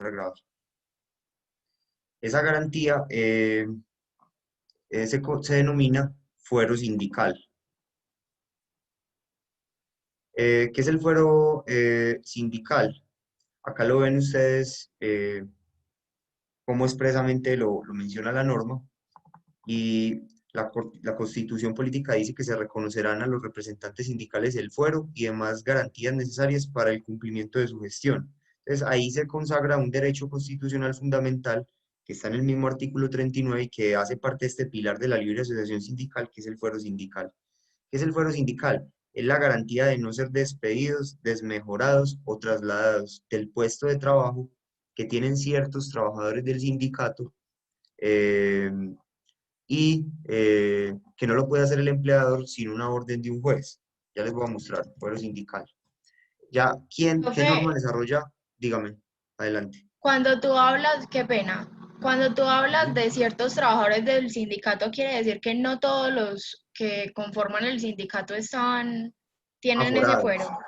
para grabar. Esa garantía se denomina fuero sindical. ¿Qué es el fuero sindical? Acá lo ven ustedes cómo expresamente lo menciona la norma y la Constitución Política dice que se reconocerán a los representantes sindicales el fuero y demás garantías necesarias para el cumplimiento de su gestión. Entonces ahí se consagra un derecho constitucional fundamental que está en el mismo artículo 39 y que hace parte de este pilar de la libre asociación sindical, que es el fuero sindical. ¿Qué es el fuero sindical? Es la garantía de no ser despedidos, desmejorados o trasladados del puesto de trabajo que tienen ciertos trabajadores del sindicato eh, y que no lo puede hacer el empleador sin una orden de un juez. Ya les voy a mostrar, fuero sindical. Ya, ¿qué Profe, norma desarrolla? Dígame, adelante. cuando tú hablas, qué pena, cuando tú hablas Sí. de ciertos trabajadores del sindicato, quiere decir que no todos los que conforman el sindicato tienen ese fuero. Aforados.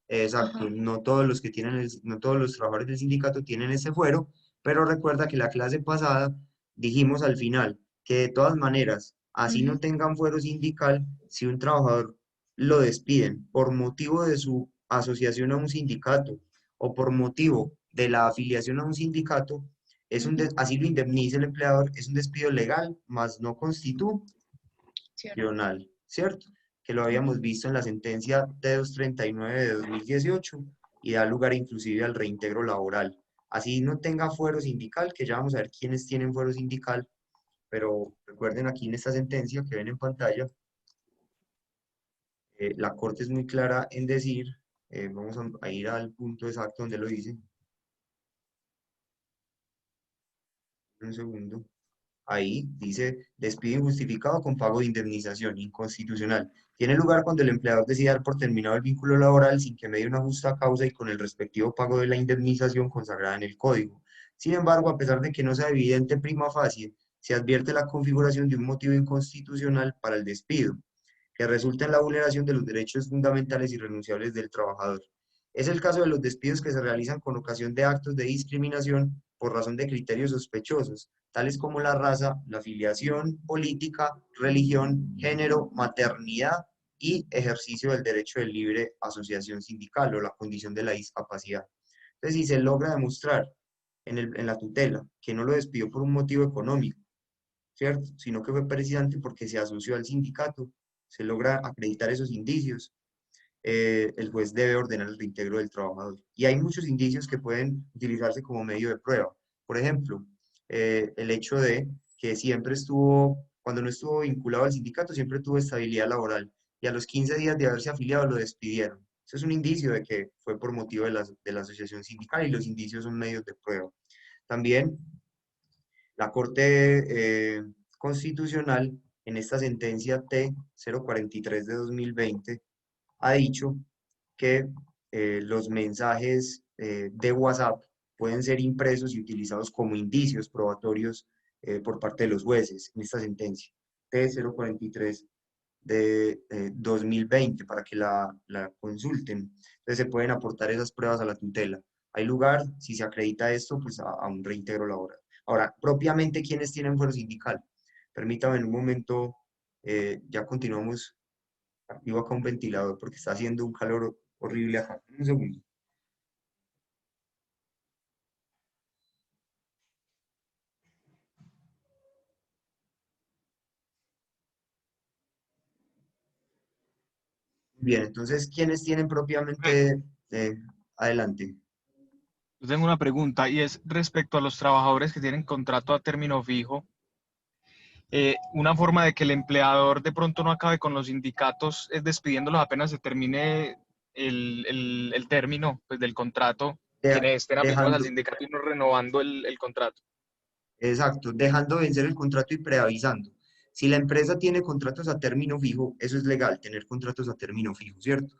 Exacto, Ajá. no todos los que tienen no todos los trabajadores del sindicato tienen ese fuero, pero recuerda que la clase pasada dijimos al final que de todas maneras, así no Ujú. tengan fuero sindical, si un trabajador lo despiden por motivo de su asociación a un sindicato o por motivo de la afiliación a un sindicato, Ujú. así lo indemniza el empleador, es un despido legal, más no constitucional, ¿Sí o no? ¿cierto? Que lo habíamos Ujú. visto en la sentencia T239 de 2018 y da lugar inclusive al reintegro laboral. Así no tenga fuero sindical, que ya vamos a ver quiénes tienen fuero sindical, pero recuerden aquí en esta sentencia que ven en pantalla, la Corte es muy clara en decir, vamos a ir al punto exacto donde lo dice, un segundo. Ahí dice despido injustificado con pago de indemnización, inconstitucional. Tiene lugar cuando el empleador decida dar por terminado el vínculo laboral sin que medie una justa causa y con el respectivo pago de la indemnización consagrada en el código. Sin embargo, a pesar de que no sea evidente prima facie, se advierte la configuración de un motivo inconstitucional para el despido, que resulta en la vulneración de los derechos fundamentales y renunciables del trabajador. Es el caso de los despidos que se realizan con ocasión de actos de discriminación por razón de criterios sospechosos, tales como la raza, la afiliación política, religión, género, maternidad y ejercicio del derecho de libre asociación sindical o la condición de la discapacidad. Entonces, si se logra demostrar en la tutela que no lo despidió por un motivo económico, ¿cierto? Sino que fue precisamente porque se asoció al sindicato, se logra acreditar esos indicios, el juez debe ordenar el reintegro del trabajador. Y hay muchos indicios que pueden utilizarse como medio de prueba. Por ejemplo, el hecho de que siempre estuvo, cuando no estuvo vinculado al sindicato, siempre tuvo estabilidad laboral y a los 15 días de haberse afiliado lo despidieron. Eso es un indicio de que fue por motivo de la asociación sindical y los indicios son medios de prueba. También la Corte Constitucional, en esta sentencia T-043 de 2020, ha dicho que los mensajes de WhatsApp pueden ser impresos y utilizados como indicios probatorios por parte de los jueces en esta sentencia T-043 de 2020 para que la consulten. Entonces se pueden aportar esas pruebas a la tutela. Hay lugar, si se acredita esto, pues a un reintegro laboral. Ahora, propiamente, ¿quiénes tienen fuero sindical? Permítame en un momento, ya continuamos. Activo acá un ventilador porque está haciendo un calor horrible acá. Un segundo. Bien, entonces, ¿quiénes tienen Ve, propiamente adelante? yo tengo una pregunta y es respecto a los trabajadores que tienen contrato a término fijo. Una forma de que el empleador de pronto no acabe con los sindicatos es despidiéndolos apenas se termine el término pues, del contrato, De- quienes estén afiliados al dejando, sindicato y no renovando el contrato. exacto, dejando vencer el contrato y preavisando. Si la empresa tiene contratos a término fijo, eso es legal, tener contratos a término fijo, ¿cierto?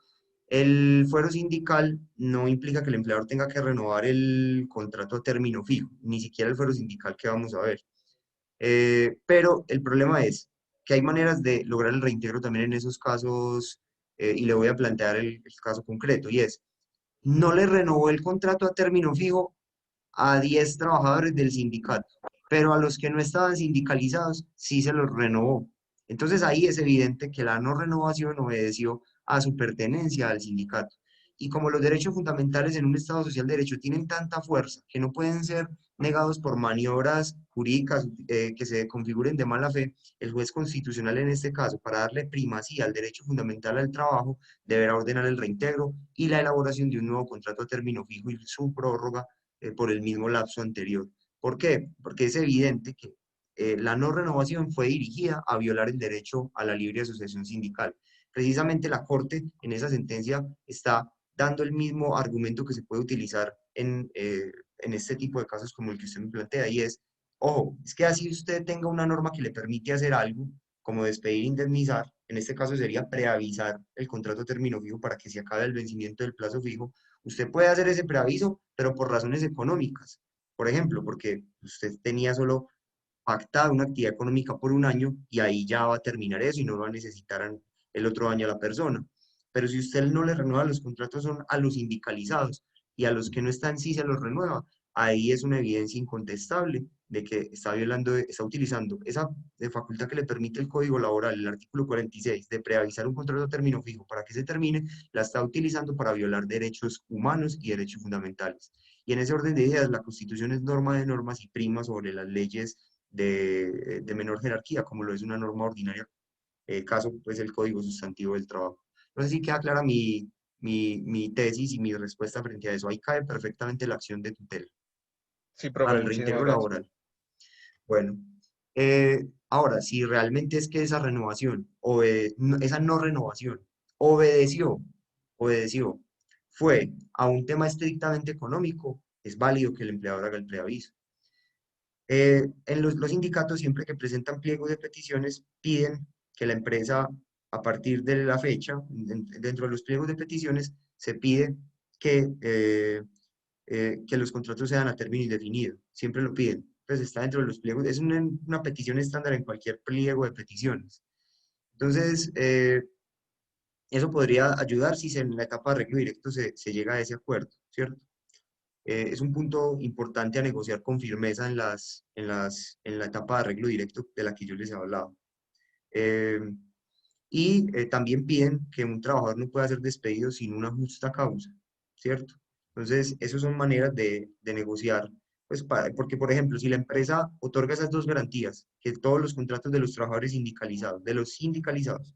El fuero sindical no implica que el empleador tenga que renovar el contrato a término fijo, ni siquiera el fuero sindical que vamos a ver. Pero el problema es que hay maneras de lograr el reintegro también en esos casos, y le voy a plantear el caso concreto, y es, no le renovó el contrato a término fijo, a 10 trabajadores del sindicato, pero a los que no estaban sindicalizados sí se los renovó. Entonces ahí es evidente que la no renovación obedeció a su pertenencia al sindicato. Y como los derechos fundamentales en un Estado social de derecho tienen tanta fuerza que no pueden ser negados por maniobras jurídicas que se configuren de mala fe, el juez constitucional en este caso, para darle primacía al derecho fundamental al trabajo, deberá ordenar el reintegro y la elaboración de un nuevo contrato a término fijo y su prórroga por el mismo lapso anterior. ¿Por qué? Porque es evidente que la no renovación fue dirigida a violar el derecho a la libre asociación sindical. Precisamente la Corte en esa sentencia está dando el mismo argumento que se puede utilizar en este tipo de casos como el que usted me plantea, y es, ojo, es que así usted tenga una norma que le permite hacer algo, como despedir, indemnizar, en este caso sería preavisar el contrato a término fijo para que se acabe el vencimiento del plazo fijo, usted puede hacer ese preaviso, pero por razones económicas. Por ejemplo, porque usted tenía solo pactada una actividad económica por un año y ahí ya va a terminar eso y no va a necesitar el otro año a la persona. Pero si usted no le renueva los contratos son a los sindicalizados y a los que no están sí se los renueva, ahí es una evidencia incontestable de que está violando, está utilizando esa facultad que le permite el Código Laboral, el artículo 46, de preavisar un contrato a término fijo para que se termine, la está utilizando para violar derechos humanos y derechos fundamentales. Y en ese orden de ideas, la Constitución es norma de normas y prima sobre las leyes de menor jerarquía, como lo es una norma ordinaria, caso pues el Código Sustantivo del Trabajo. No sé si queda clara mi tesis y mi respuesta frente a eso. Ahí cae perfectamente la acción de tutela Sí, para profe, el muchísimas reintegro gracias. laboral. Bueno, ahora, si realmente es que esa renovación, esa no renovación, obedeció, obedeció, fue a un tema estrictamente económico, es válido que el empleador haga el preaviso. En los sindicatos, siempre que presentan pliegos de peticiones, piden que la empresa, a partir de la fecha, dentro de los pliegos de peticiones, se pide que los contratos sean a término indefinido. Siempre lo piden. Pues está dentro de los pliegos. Es una petición estándar en cualquier pliego de peticiones. Entonces, eso podría ayudar si en la etapa de arreglo directo se llega a ese acuerdo, ¿cierto? Es un punto importante a negociar con firmeza en la etapa de arreglo directo de la que yo les he hablado. Eh, También piden que un trabajador no pueda ser despedido sin una justa causa, ¿cierto? Entonces, esas son maneras de negociar, pues, porque, por ejemplo, si la empresa otorga esas dos garantías, que todos los contratos de los trabajadores sindicalizados, de los sindicalizados,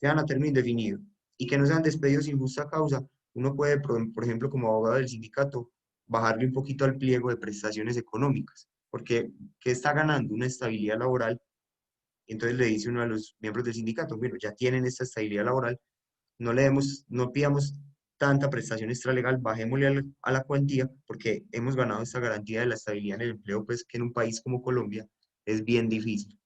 sean a término indefinido y que no sean despedidos sin justa causa, uno puede, por ejemplo, como abogado del sindicato, bajarle un poquito al pliego de prestaciones económicas, porque ¿qué está ganando? Una estabilidad laboral. Entonces le dice uno a los miembros del sindicato, bueno, ya tienen esta estabilidad laboral, no pidamos tanta prestación extralegal, bajémosle a la cuantía, porque hemos ganado esta garantía de la estabilidad en el empleo, pues que en un país como Colombia es bien difícil.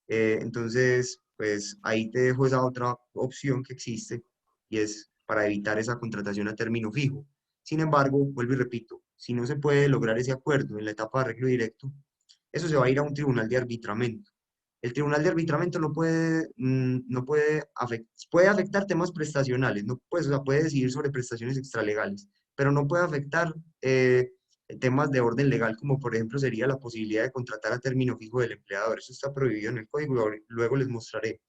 Entonces, pues ahí te dejo esa otra opción que existe y es para evitar esa contratación a término fijo. Sin embargo, vuelvo y repito, si no se puede lograr ese acuerdo en la etapa de arreglo directo, eso se va a ir a un tribunal de arbitramiento. El tribunal de arbitramiento puede afectar temas prestacionales, no, pues, o sea, puede decidir sobre prestaciones extralegales, pero no puede afectar temas de orden legal, como por ejemplo sería la posibilidad de contratar a término fijo del empleador. Eso está prohibido en el código, luego les mostraré.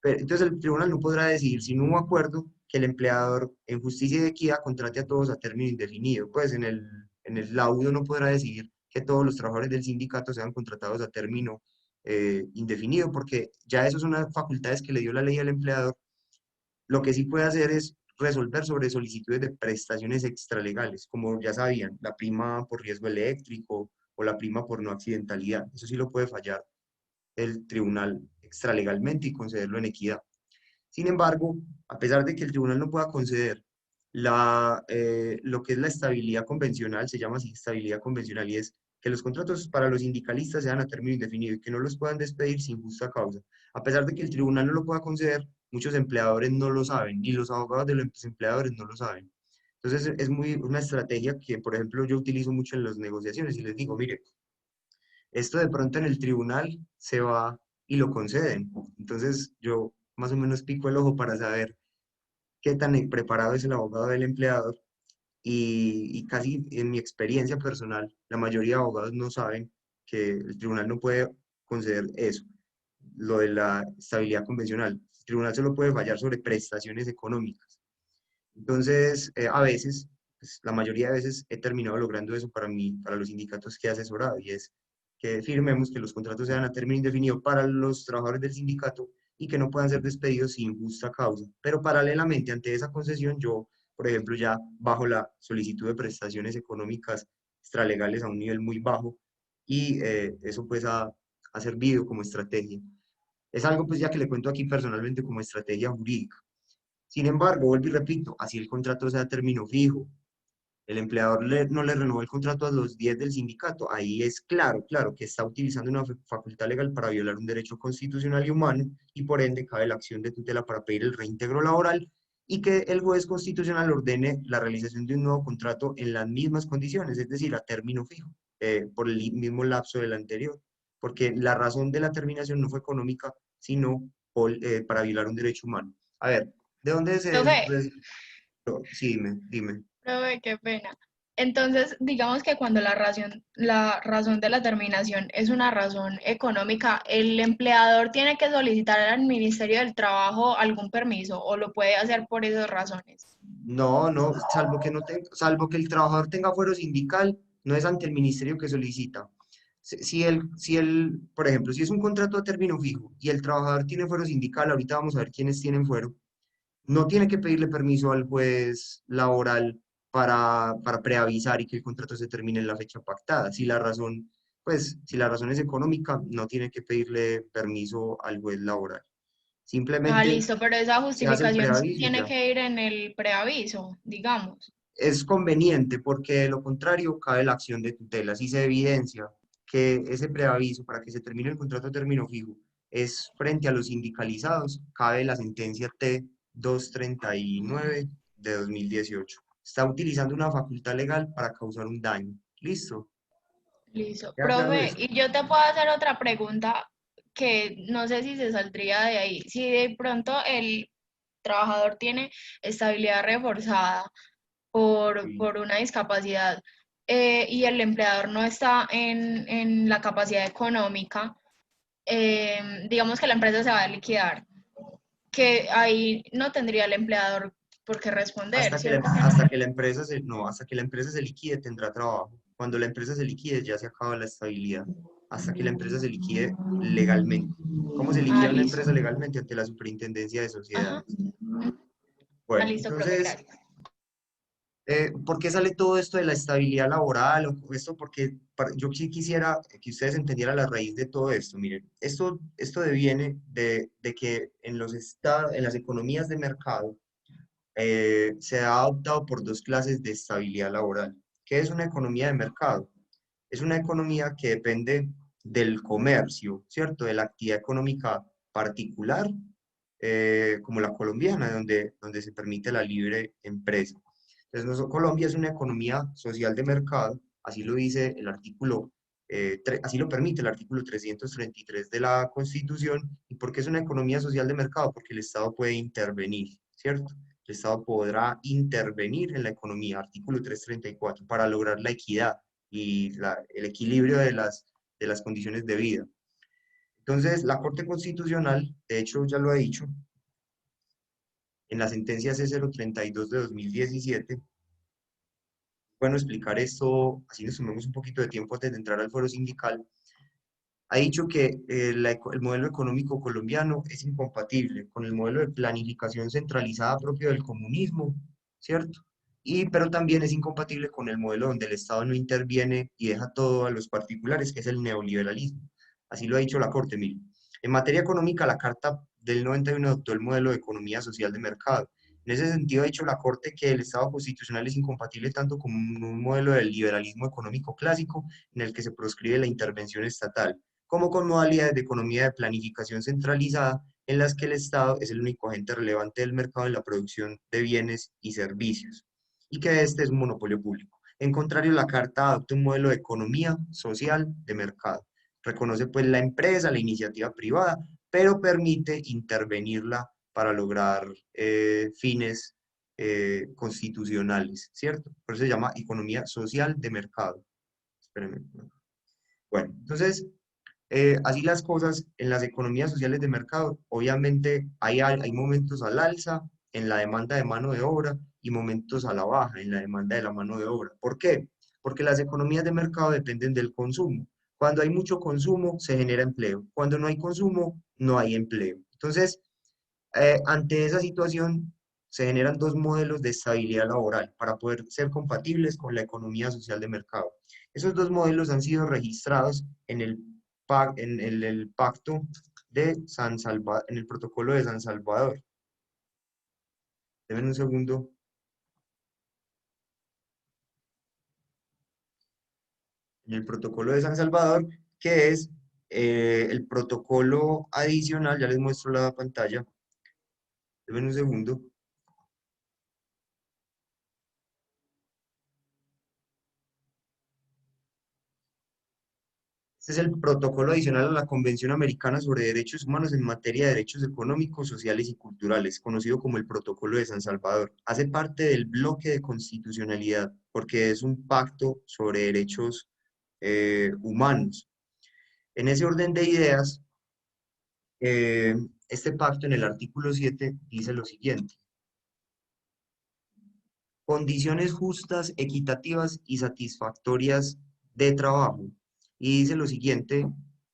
Entonces el tribunal no podrá decidir sin un acuerdo que el empleador en justicia y de equidad contrate a todos a término indefinido. Pues en el laudo no podrá decidir que todos los trabajadores del sindicato sean contratados a término indefinido, porque ya eso son unas facultades que le dio la ley al empleador. Lo que sí puede hacer es resolver sobre solicitudes de prestaciones extralegales, como ya sabían, la prima por riesgo eléctrico o la prima por no accidentalidad. Eso sí lo puede fallar el tribunal extralegalmente y concederlo en equidad. Sin embargo, a pesar de que el tribunal no pueda conceder lo que es la estabilidad convencional, se llama así estabilidad convencional, y es que los contratos para los sindicalistas sean a término indefinido y que no los puedan despedir sin justa causa. A pesar de que el tribunal no lo pueda conceder, muchos empleadores no lo saben, ni los abogados de los empleadores no lo saben. Entonces es una estrategia que, por ejemplo, yo utilizo mucho en las negociaciones y les digo, mire, esto de pronto en el tribunal se va y lo conceden. Entonces yo más o menos pico el ojo para saber qué tan preparado es el abogado del empleador y casi en mi experiencia personal, la mayoría de abogados no saben que el tribunal no puede conceder eso, lo de la estabilidad convencional. El tribunal solo puede fallar sobre prestaciones económicas. Entonces, a veces, pues, la mayoría de veces he terminado logrando eso para mí, para los sindicatos que he asesorado, y es que firmemos que los contratos sean a término indefinido para los trabajadores del sindicato y que no puedan ser despedidos sin justa causa. Pero paralelamente, ante esa concesión, yo, por ejemplo, ya bajo la solicitud de prestaciones económicas extralegales a un nivel muy bajo, y eso pues ha servido como estrategia. Es algo pues ya que le cuento aquí personalmente como estrategia jurídica. Sin embargo, vuelvo y repito, así el contrato sea a término fijo, el empleador no le renovó el contrato a los 10 del sindicato, ahí es claro, claro, que está utilizando una facultad legal para violar un derecho constitucional y humano, y por ende cabe la acción de tutela para pedir el reintegro laboral y que el juez constitucional ordene la realización de un nuevo contrato en las mismas condiciones, es decir, a término fijo, por el mismo lapso del anterior, porque la razón de la terminación no fue económica, sino para violar un derecho humano. A ver, ¿de dónde se...? Profe, Sí, dime. profe, qué pena. Entonces, digamos que cuando la razón de la terminación es una razón económica, ¿el empleador tiene que solicitar al Ministerio del Trabajo algún permiso o lo puede hacer por esas razones? No, no, salvo que el trabajador tenga fuero sindical, no es ante el ministerio que solicita. Por ejemplo, si es un contrato a término fijo y el trabajador tiene fuero sindical, ahorita vamos a ver quiénes tienen fuero, no tiene que pedirle permiso al juez laboral para preavisar y que el contrato se termine en la fecha pactada. Si la razón es económica, no tiene que pedirle permiso al juez laboral. Ah, Simplemente listo, pero esa se hace el justificación sí preaviso y tiene ya. que ir en el preaviso, digamos. Es conveniente porque de lo contrario cabe la acción de tutela. Si se evidencia que ese preaviso para que se termine el contrato a término fijo es frente a los sindicalizados, cabe la sentencia T-239 de 2018. Está utilizando una facultad legal para causar un daño. ¿Listo? Listo. ¿Queda claro Profe, eso? y yo te puedo hacer otra pregunta que no sé si se saldría de ahí. Si de pronto el trabajador tiene estabilidad reforzada Sí. por una discapacidad y el empleador no está en la capacidad económica, digamos que la empresa se va a liquidar, que ahí no tendría el empleador por qué responder, ¿cierto que no? Hasta que la empresa se liquide tendrá trabajo. Cuando la empresa se liquide ya se acaba la estabilidad. Hasta que la empresa se liquide legalmente. ¿Cómo se Ah, liquida una listo. empresa legalmente? Ante la Superintendencia de Ajá. Sociedades. Ah, Bueno, listo, profe, entonces, gracias. ¿por qué sale todo esto de la estabilidad laboral? O esto porque yo sí quisiera que ustedes entendieran la raíz de todo esto. Miren, esto deviene de que en en las economías de mercado, se ha optado por dos clases de estabilidad laboral. ¿Qué es una economía de mercado? Es una economía que depende del comercio, ¿cierto? De la actividad económica particular, como la colombiana, donde se permite la libre empresa. Entonces, Colombia es una economía social de mercado, así lo dice el artículo, así lo permite el artículo 333 de la Constitución. ¿Y por qué es una economía social de mercado? Porque el Estado puede intervenir, ¿cierto? El Estado podrá intervenir en la economía, artículo 334, para lograr la equidad y el equilibrio de las condiciones de vida. Entonces, la Corte Constitucional, de hecho, ya lo ha dicho, en la sentencia C032 de 2017, bueno explicar esto, así nos tomemos un poquito de tiempo antes de entrar al foro sindical, ha dicho que el modelo económico colombiano es incompatible con el modelo de planificación centralizada propio del comunismo, ¿cierto? Pero también es incompatible con el modelo donde el Estado no interviene y deja todo a los particulares, que es el neoliberalismo. Así lo ha dicho la Corte, mire. En materia económica, la Carta del 91 adoptó el modelo de economía social de mercado. En ese sentido, ha dicho la Corte que el Estado constitucional es incompatible tanto con un modelo del liberalismo económico clásico en el que se proscribe la intervención estatal, como con modalidades de economía de planificación centralizada en las que el Estado es el único agente relevante del mercado en la producción de bienes y servicios, y que este es un monopolio público. En contrario, la Carta adopta un modelo de economía social de mercado. Reconoce pues la empresa, la iniciativa privada, pero permite intervenirla para lograr fines constitucionales, ¿cierto? Por eso se llama economía social de mercado. Espérenme. Bueno, entonces, así las cosas en las economías sociales de mercado, obviamente hay momentos al alza en la demanda de mano de obra y momentos a la baja en la demanda de la mano de obra. ¿Por qué? Porque las economías de mercado dependen del consumo. Cuando hay mucho consumo, se genera empleo. Cuando no hay consumo, no hay empleo. Entonces, ante esa situación, se generan dos modelos de estabilidad laboral para poder ser compatibles con la economía social de mercado. Esos dos modelos han sido registrados en el pacto de San Salvador, en el protocolo de San Salvador. Denme un segundo. En el protocolo de San Salvador, que es el protocolo adicional, ya les muestro la pantalla. Denme un segundo. Este es el protocolo adicional a la Convención Americana sobre Derechos Humanos en materia de derechos económicos, sociales y culturales, conocido como el Protocolo de San Salvador. Hace parte del bloque de constitucionalidad porque es un pacto sobre derechos humanos. En ese orden de ideas, eh, este pacto en el artículo 7 dice lo siguiente: condiciones justas, equitativas y satisfactorias de trabajo. Y dice lo siguiente,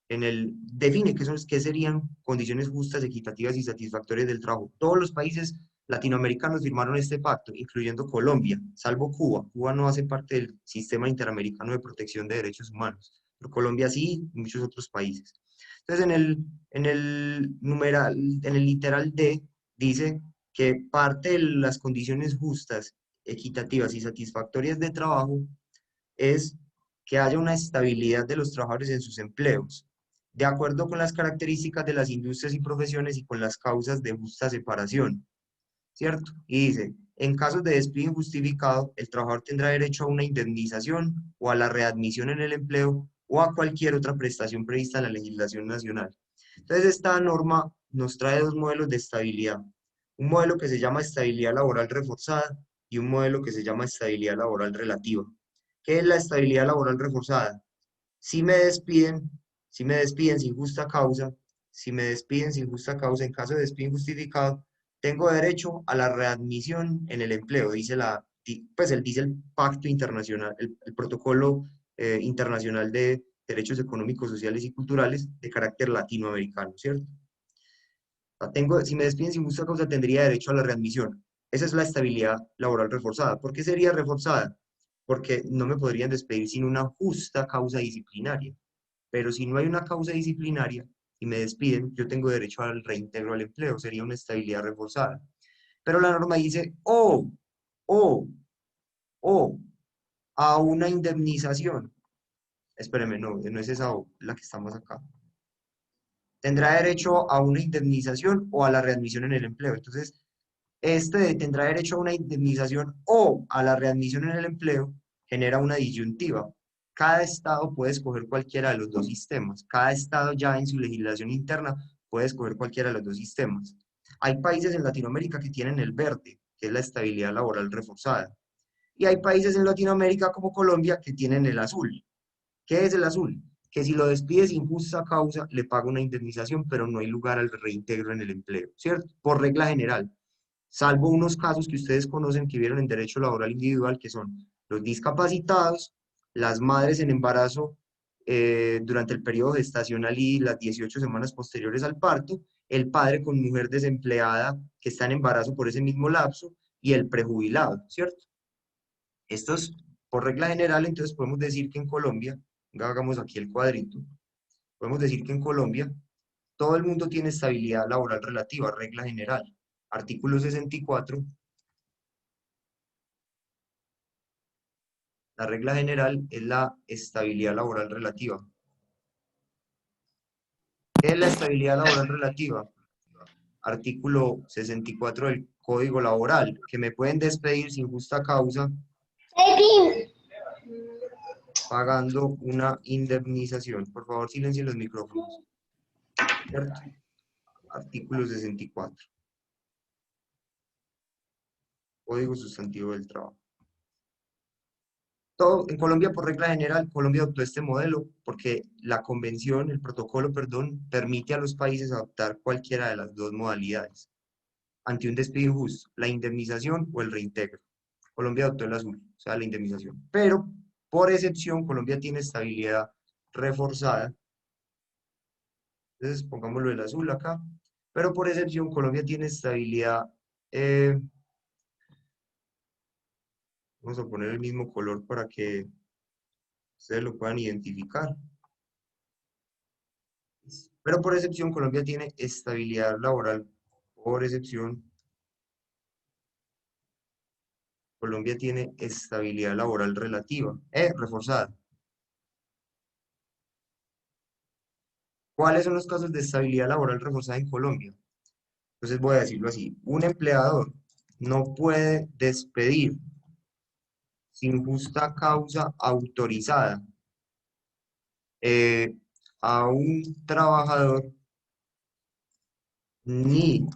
define qué serían condiciones justas, equitativas y satisfactorias del trabajo. Todos los países latinoamericanos firmaron este pacto, incluyendo Colombia, salvo Cuba. Cuba no hace parte del sistema interamericano de protección de derechos humanos, pero Colombia sí y muchos otros países. Entonces, en el literal D, dice que parte de las condiciones justas, equitativas y satisfactorias de trabajo es que haya una estabilidad de los trabajadores en sus empleos, de acuerdo con las características de las industrias y profesiones y con las causas de justa separación, ¿cierto? Y dice, en casos de despido injustificado, el trabajador tendrá derecho a una indemnización o a la readmisión en el empleo o a cualquier otra prestación prevista en la legislación nacional. Entonces, esta norma nos trae dos modelos de estabilidad. Un modelo que se llama estabilidad laboral reforzada y un modelo que se llama estabilidad laboral relativa. ¿Qué es la estabilidad laboral reforzada? Si me despiden, si me despiden sin justa causa, si me despiden sin justa causa, en caso de despido injustificado, tengo derecho a la readmisión en el empleo, dice el pacto internacional, el protocolo internacional de derechos económicos, sociales y culturales de carácter latinoamericano, ¿cierto? Si me despiden sin justa causa, tendría derecho a la readmisión. Esa es la estabilidad laboral reforzada. ¿Por qué sería reforzada? Porque no me podrían despedir sin una justa causa disciplinaria. Pero si no hay una causa disciplinaria y me despiden, yo tengo derecho al reintegro al empleo. Sería una estabilidad reforzada. Pero la norma dice, o, o, a una indemnización. Espéreme, no es esa O, la que estamos acá. Tendrá derecho a una indemnización o a la readmisión en el empleo. Entonces, tendrá derecho a una indemnización o a la readmisión en el empleo genera una disyuntiva. Cada estado puede escoger cualquiera de los dos sistemas. Cada estado ya en su legislación interna puede escoger cualquiera de los dos sistemas. Hay países en Latinoamérica que tienen el verde, que es la estabilidad laboral reforzada. Y hay países en Latinoamérica como Colombia que tienen el azul. ¿Qué es el azul? Que si lo despide sin justa causa, le paga una indemnización, pero no hay lugar al reintegro en el empleo, ¿cierto? Por regla general, salvo unos casos que ustedes conocen que vieron en derecho laboral individual, que son los discapacitados, las madres en embarazo durante el periodo gestacional y las 18 semanas posteriores al parto, el padre con mujer desempleada que está en embarazo por ese mismo lapso y el prejubilado, ¿cierto? Estos, por regla general, entonces podemos decir que en Colombia, hagamos aquí el cuadrito, podemos decir que en Colombia todo el mundo tiene estabilidad laboral relativa, regla general. Artículo 64, la regla general es la estabilidad laboral relativa. ¿Qué es la estabilidad laboral relativa? Artículo 64 del Código Laboral, que me pueden despedir sin justa causa pagando una indemnización. Por favor, silencien los micrófonos. ¿Cierto? Artículo 64. Código Sustantivo del Trabajo. Todo, en Colombia, por regla general, Colombia adoptó este modelo porque la convención, el protocolo, perdón, permite a los países adoptar cualquiera de las dos modalidades ante un despido injusto, la indemnización o el reintegro. Colombia adoptó el azul, o sea, la indemnización. Pero, por excepción, Colombia tiene estabilidad reforzada. Entonces, pongámoslo el azul acá. Pero por excepción, Colombia tiene estabilidad. Vamos a poner el mismo color para que ustedes lo puedan identificar. Pero por excepción, Colombia tiene estabilidad laboral. Por excepción, Colombia tiene estabilidad laboral relativa, reforzada. ¿Cuáles son los casos de estabilidad laboral reforzada en Colombia? Entonces voy a decirlo así. Un empleador no puede despedir sin justa causa autorizada eh, a un trabajador ni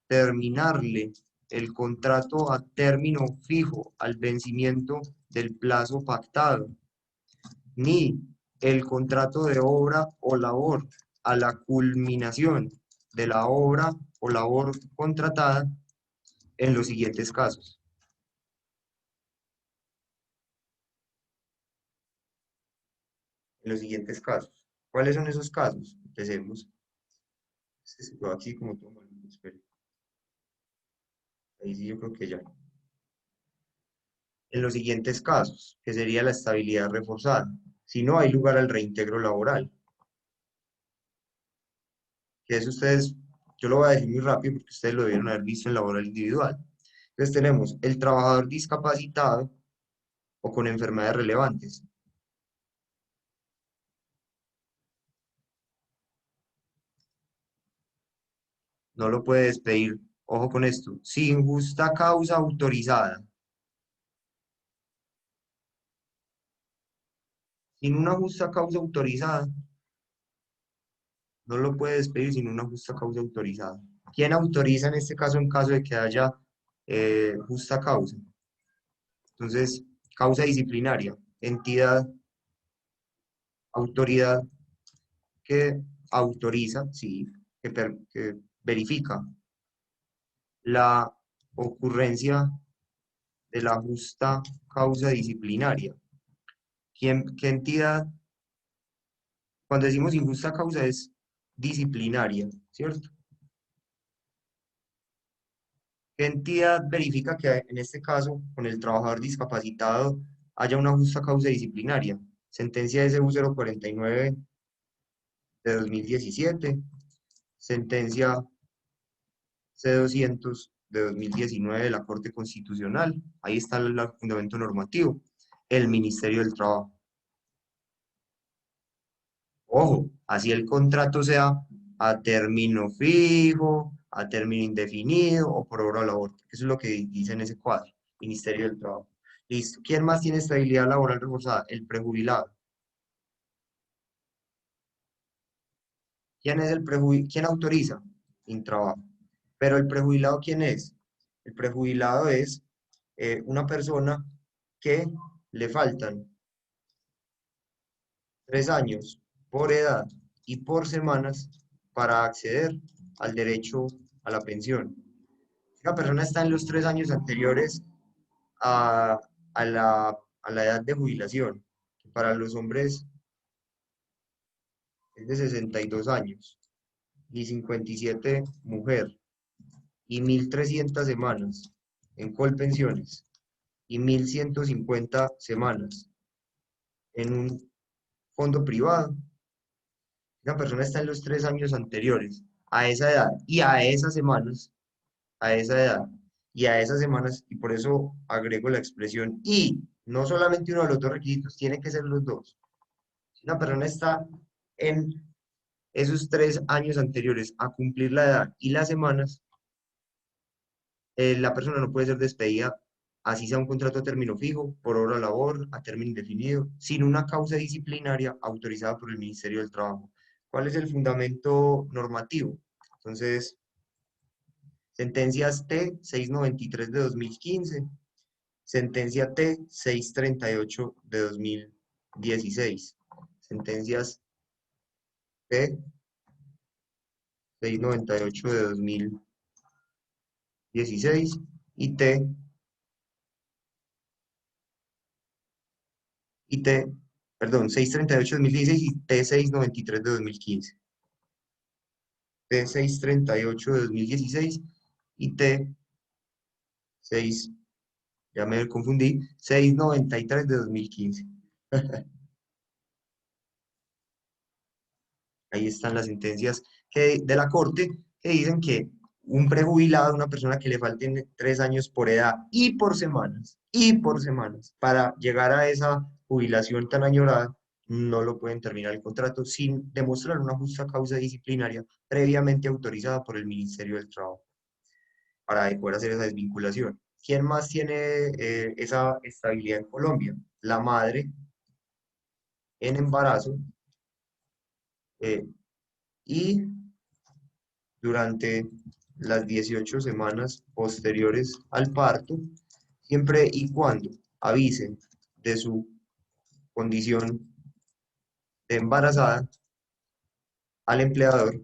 terminarle el contrato a término fijo al vencimiento del plazo pactado, ni el contrato de obra o labor a la culminación de la obra o labor contratada en los siguientes casos. En los siguientes casos. ¿Cuáles son esos casos? Empecemos. Se quedó aquí como todo mal. Espere. Ahí sí yo creo que ya. En los siguientes casos, que sería la estabilidad reforzada, si no hay lugar al reintegro laboral. Que eso ustedes, yo lo voy a decir muy rápido porque ustedes lo debieron haber visto en laboral individual. Entonces tenemos el trabajador discapacitado o con enfermedades relevantes. No lo puede despedir, ojo con esto, sin justa causa autorizada. Sin una justa causa autorizada, no lo puede despedir sin una justa causa autorizada. ¿Quién autoriza en este caso en caso de que haya justa causa? Entonces, causa disciplinaria, entidad, autoridad que autoriza, sí, que verifica la ocurrencia de la justa causa disciplinaria. ¿Qué entidad? Cuando decimos injusta causa es disciplinaria, ¿cierto? ¿Qué entidad verifica que en este caso, con el trabajador discapacitado, haya una justa causa disciplinaria? Sentencia SU 049 de 2017, sentencia C200 de 2019 de la Corte Constitucional. Ahí está el fundamento normativo. El Ministerio del Trabajo. Ojo, así el contrato sea a término fijo, a término indefinido o por obra o labor. Eso es lo que dice en ese cuadro. Ministerio del Trabajo. Listo. ¿Quién más tiene estabilidad laboral reforzada? El prejubilado. ¿Quién es el prejubilado? ¿Quién autoriza? Intrabajo. Pero el prejubilado, ¿quién es? El prejubilado es una persona que le faltan 3 años por edad y por semanas para acceder al derecho a la pensión. Si una persona está en los 3 años anteriores a, a la edad de jubilación, que para los hombres es de 62 años, y 57 mujer, y 1.300 semanas en Colpensiones, y 1.150 semanas en un fondo privado. Una persona está en los 3 años anteriores a esa edad y a esas semanas, a esa edad y a esas semanas, y por eso agrego la expresión y, no solamente uno de los dos requisitos, tiene que ser los dos. Si una persona está en esos 3 años anteriores a cumplir la edad y las semanas, la persona no puede ser despedida, así sea un contrato a término fijo, por hora labor, a término indefinido, sin una causa disciplinaria autorizada por el Ministerio del Trabajo. ¿Cuál es el fundamento normativo? Entonces, Sentencias T 693 de 2015, sentencia T 638 de 2016, sentencias T 698 de 2016 y perdón, 638 de 2016 y T 693 de 2015. T 638 de 2016 y T 6, ya me confundí, 693 de 2015. Ahí están las sentencias de la Corte que dicen que un prejubilado, una persona que le falten 3 años por edad y por semanas, para llegar a esa jubilación tan añorada, no lo pueden terminar el contrato sin demostrar una justa causa disciplinaria previamente autorizada por el Ministerio del Trabajo para poder hacer esa desvinculación. ¿Quién más tiene esa estabilidad en Colombia? La madre en embarazo eh, y durante las 18 semanas posteriores al parto, siempre y cuando avisen de su condición de embarazada al empleador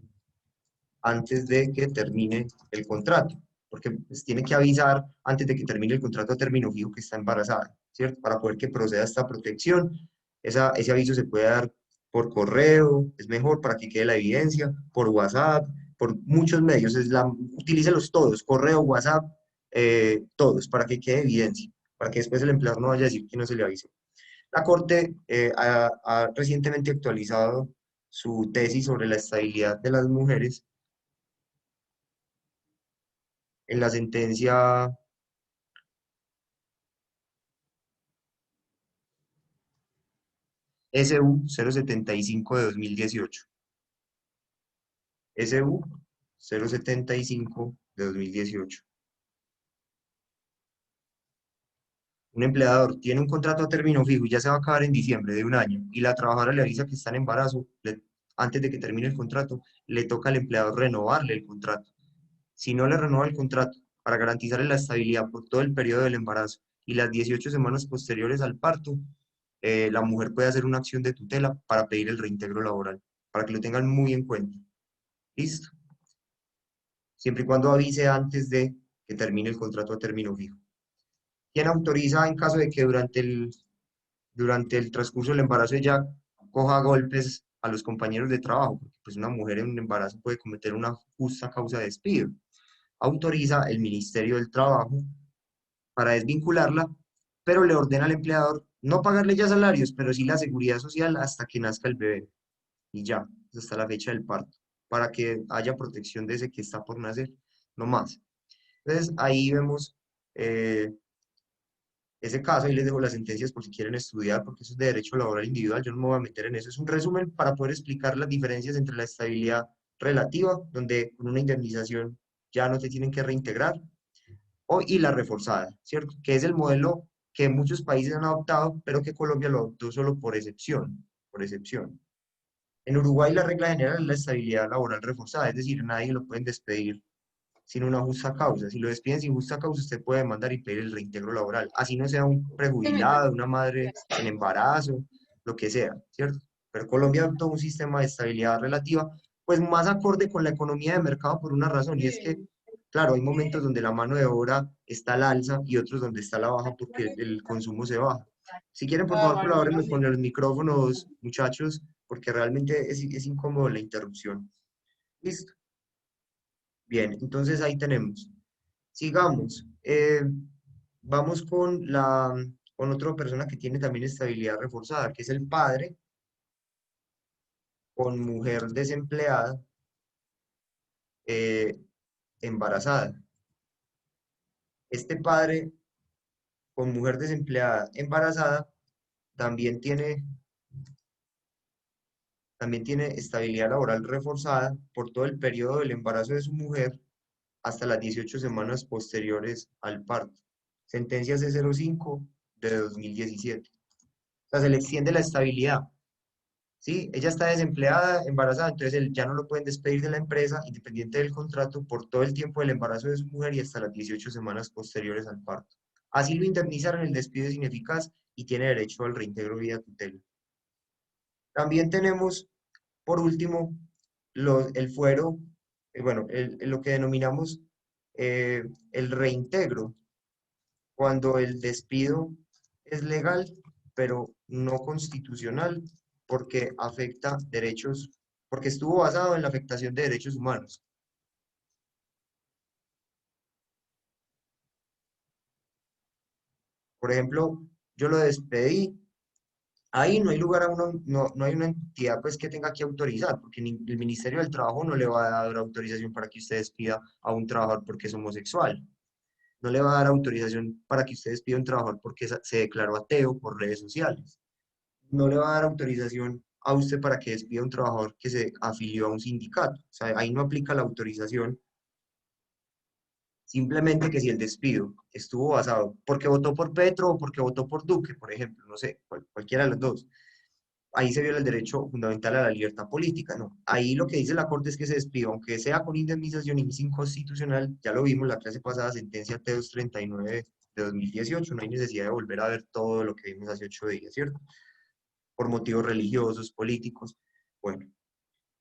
antes de que termine el contrato, porque pues, tiene que avisar antes de que termine el contrato a término fijo que está embarazada, ¿cierto? Para poder que proceda esta protección. Ese aviso se puede dar por correo, es mejor para que quede la evidencia, por WhatsApp, por muchos medios, utilícelos todos, correo, WhatsApp, todos, para que quede evidencia, para que después el empleador no vaya a decir que no se le avisó. La Corte ha recientemente actualizado su tesis sobre la estabilidad de las mujeres en la sentencia SU 075 de 2018. SU 075 de 2018. Un empleador tiene un contrato a término fijo y ya se va a acabar en diciembre de un año y la trabajadora le avisa que está en embarazo, antes de que termine el contrato, le toca al empleador renovarle el contrato. Si no le renueva el contrato para garantizarle la estabilidad por todo el periodo del embarazo y las 18 semanas posteriores al parto, la mujer puede hacer una acción de tutela para pedir el reintegro laboral, para que lo tengan muy en cuenta. ¿Listo? Siempre y cuando avise antes de que termine el contrato a término fijo. ¿Quién autoriza en caso de que durante el transcurso del embarazo ella coja golpes a los compañeros de trabajo? Porque pues una mujer en un embarazo puede cometer una justa causa de despido. Autoriza el Ministerio del Trabajo para desvincularla, pero le ordena al empleador no pagarle ya salarios, pero sí la seguridad social hasta que nazca el bebé. Y ya, hasta la fecha del parto, para que haya protección de ese que está por nacer, no más. Entonces, ahí vemos ese caso, ahí les dejo las sentencias por si quieren estudiar, porque eso es de derecho laboral individual, yo no me voy a meter en eso. Es un resumen para poder explicar las diferencias entre la estabilidad relativa, donde con una indemnización ya no te tienen que reintegrar, y la reforzada, ¿cierto? Que es el modelo que muchos países han adoptado, pero que Colombia lo adoptó solo por excepción, por excepción. En Uruguay la regla general es la estabilidad laboral reforzada, es decir, nadie lo pueden despedir sin una justa causa. Si lo despiden sin justa causa, usted puede demandar y pedir el reintegro laboral, así no sea un prejubilado, una madre en embarazo, lo que sea, ¿cierto? Pero Colombia adoptó un sistema de estabilidad relativa, pues más acorde con la economía de mercado por una razón, y es que, claro, hay momentos donde la mano de obra está al alza y otros donde está a la baja porque el consumo se baja. Si quieren, por favor, colabórenme con los micrófonos, muchachos, porque realmente es incómodo la interrupción. Listo. Bien, entonces ahí tenemos. Sigamos. Vamos con otra persona que tiene también estabilidad reforzada, que es el padre con mujer desempleada eh, embarazada. Este padre con mujer desempleada embarazada también tiene estabilidad laboral reforzada por todo el periodo del embarazo de su mujer hasta las 18 semanas posteriores al parto. Sentencia C05 de 2017. O sea, se le extiende la estabilidad. ¿sí? Ella está desempleada, embarazada, entonces él ya no lo pueden despedir de la empresa, independiente del contrato, por todo el tiempo del embarazo de su mujer y hasta las 18 semanas posteriores al parto. Así lo indemnizaron, el despido es ineficaz y tiene derecho al reintegro vía tutela. También tenemos, por último, el fuero, bueno, lo que denominamos el reintegro, cuando el despido es legal, pero no constitucional, porque afecta derechos, porque estuvo basado en la afectación de derechos humanos. Por ejemplo, yo lo despedí, ahí no hay lugar a uno, no hay una entidad pues que tenga que autorizar, porque el Ministerio del Trabajo no le va a dar autorización para que usted despida a un trabajador porque es homosexual. No le va a dar autorización para que usted despida a un trabajador porque se declaró ateo por redes sociales. No le va a dar autorización a usted para que despida a un trabajador que se afilió a un sindicato. O sea, ahí no aplica la autorización. Simplemente que si el despido estuvo basado porque votó por Petro o porque votó por Duque, por ejemplo, no sé, cualquiera de los dos, ahí se viola el derecho fundamental a la libertad política, ¿no? Ahí lo que dice la Corte es que se despidió, aunque sea con indemnización y es inconstitucional, ya lo vimos la clase pasada, sentencia T239 de 2018, no hay necesidad de volver a ver todo lo que vimos hace 8 días, ¿cierto? Por motivos religiosos, políticos, bueno.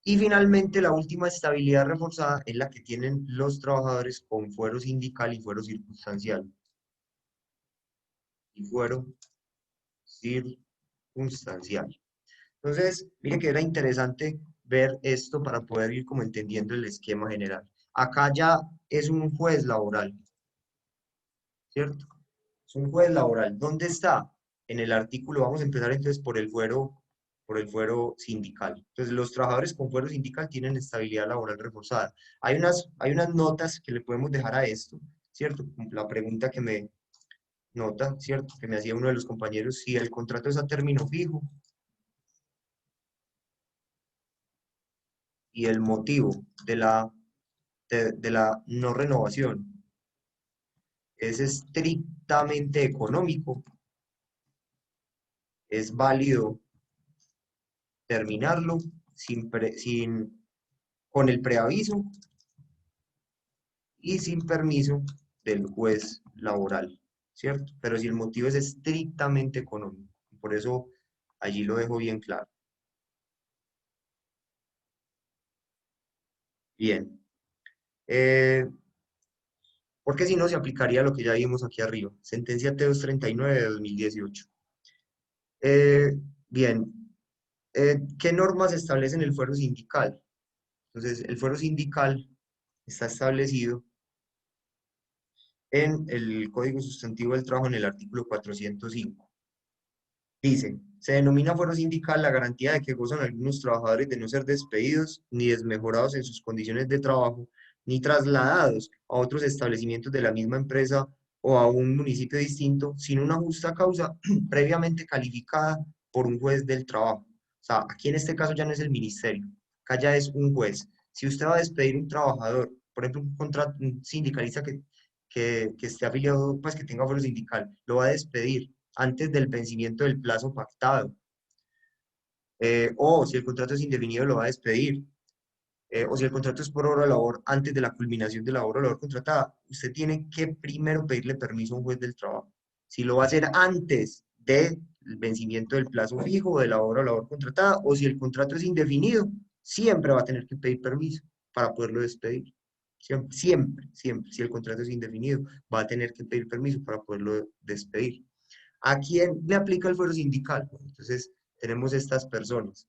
Y finalmente, la última estabilidad reforzada es la que tienen los trabajadores con fuero sindical y fuero circunstancial. Y fuero circunstancial. Entonces, miren que era interesante ver esto para poder ir como entendiendo el esquema general. Acá ya es un juez laboral, ¿cierto? Es un juez laboral. ¿Dónde está? En el artículo, vamos a empezar entonces por el fuero sindical. Entonces, los trabajadores con fuero sindical tienen estabilidad laboral reforzada. Hay unas notas que le podemos dejar a esto, ¿cierto? La pregunta que me nota, ¿cierto? Que me hacía uno de los compañeros, si el contrato es a término fijo y el motivo de la no renovación es estrictamente económico, es válido terminarlo con el preaviso y sin permiso del juez laboral, ¿cierto? Pero si el motivo es estrictamente económico, por eso allí lo dejo bien claro. Bien, eh, porque si no se aplicaría lo que ya vimos aquí arriba, sentencia T239 de 2018. Eh, bien, ¿qué normas establecen el fuero sindical? Entonces, el fuero sindical está establecido en el Código Sustantivo del Trabajo en el artículo 405. Dice, se denomina fuero sindical la garantía de que gozan algunos trabajadores de no ser despedidos ni desmejorados en sus condiciones de trabajo, ni trasladados a otros establecimientos de la misma empresa o a un municipio distinto, sin una justa causa previamente calificada por un juez del trabajo. O sea, aquí en este caso ya no es el ministerio, acá ya es un juez. Si usted va a despedir un trabajador, por ejemplo, un sindicalista que esté afiliado, pues que tenga fuero sindical, lo va a despedir antes del vencimiento del plazo pactado. O si el contrato es indefinido, lo va a despedir. O si el contrato es por hora de labor antes de la culminación de la hora de labor contratada, usted tiene que primero pedirle permiso a un juez del trabajo. Si lo va a hacer antes del vencimiento del plazo fijo de la hora de labor contratada, o si el contrato es indefinido, siempre va a tener que pedir permiso para poderlo despedir. Siempre, siempre, siempre. Si el contrato es indefinido, va a tener que pedir permiso para poderlo despedir. ¿A quién le aplica el fuero sindical? Entonces, tenemos estas personas.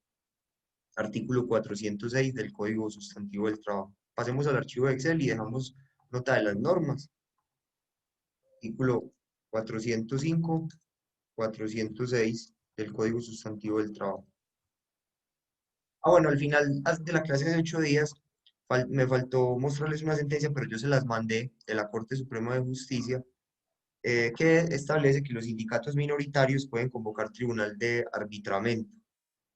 Artículo 406 del Código Sustantivo del Trabajo. Pasemos al archivo de Excel y dejamos nota de las normas. Artículo 405, 406 del Código Sustantivo del Trabajo. Bueno, al final de la clase de 8 días me faltó mostrarles una sentencia, pero yo se las mandé de la Corte Suprema de Justicia, que establece que los sindicatos minoritarios pueden convocar tribunal de arbitramiento,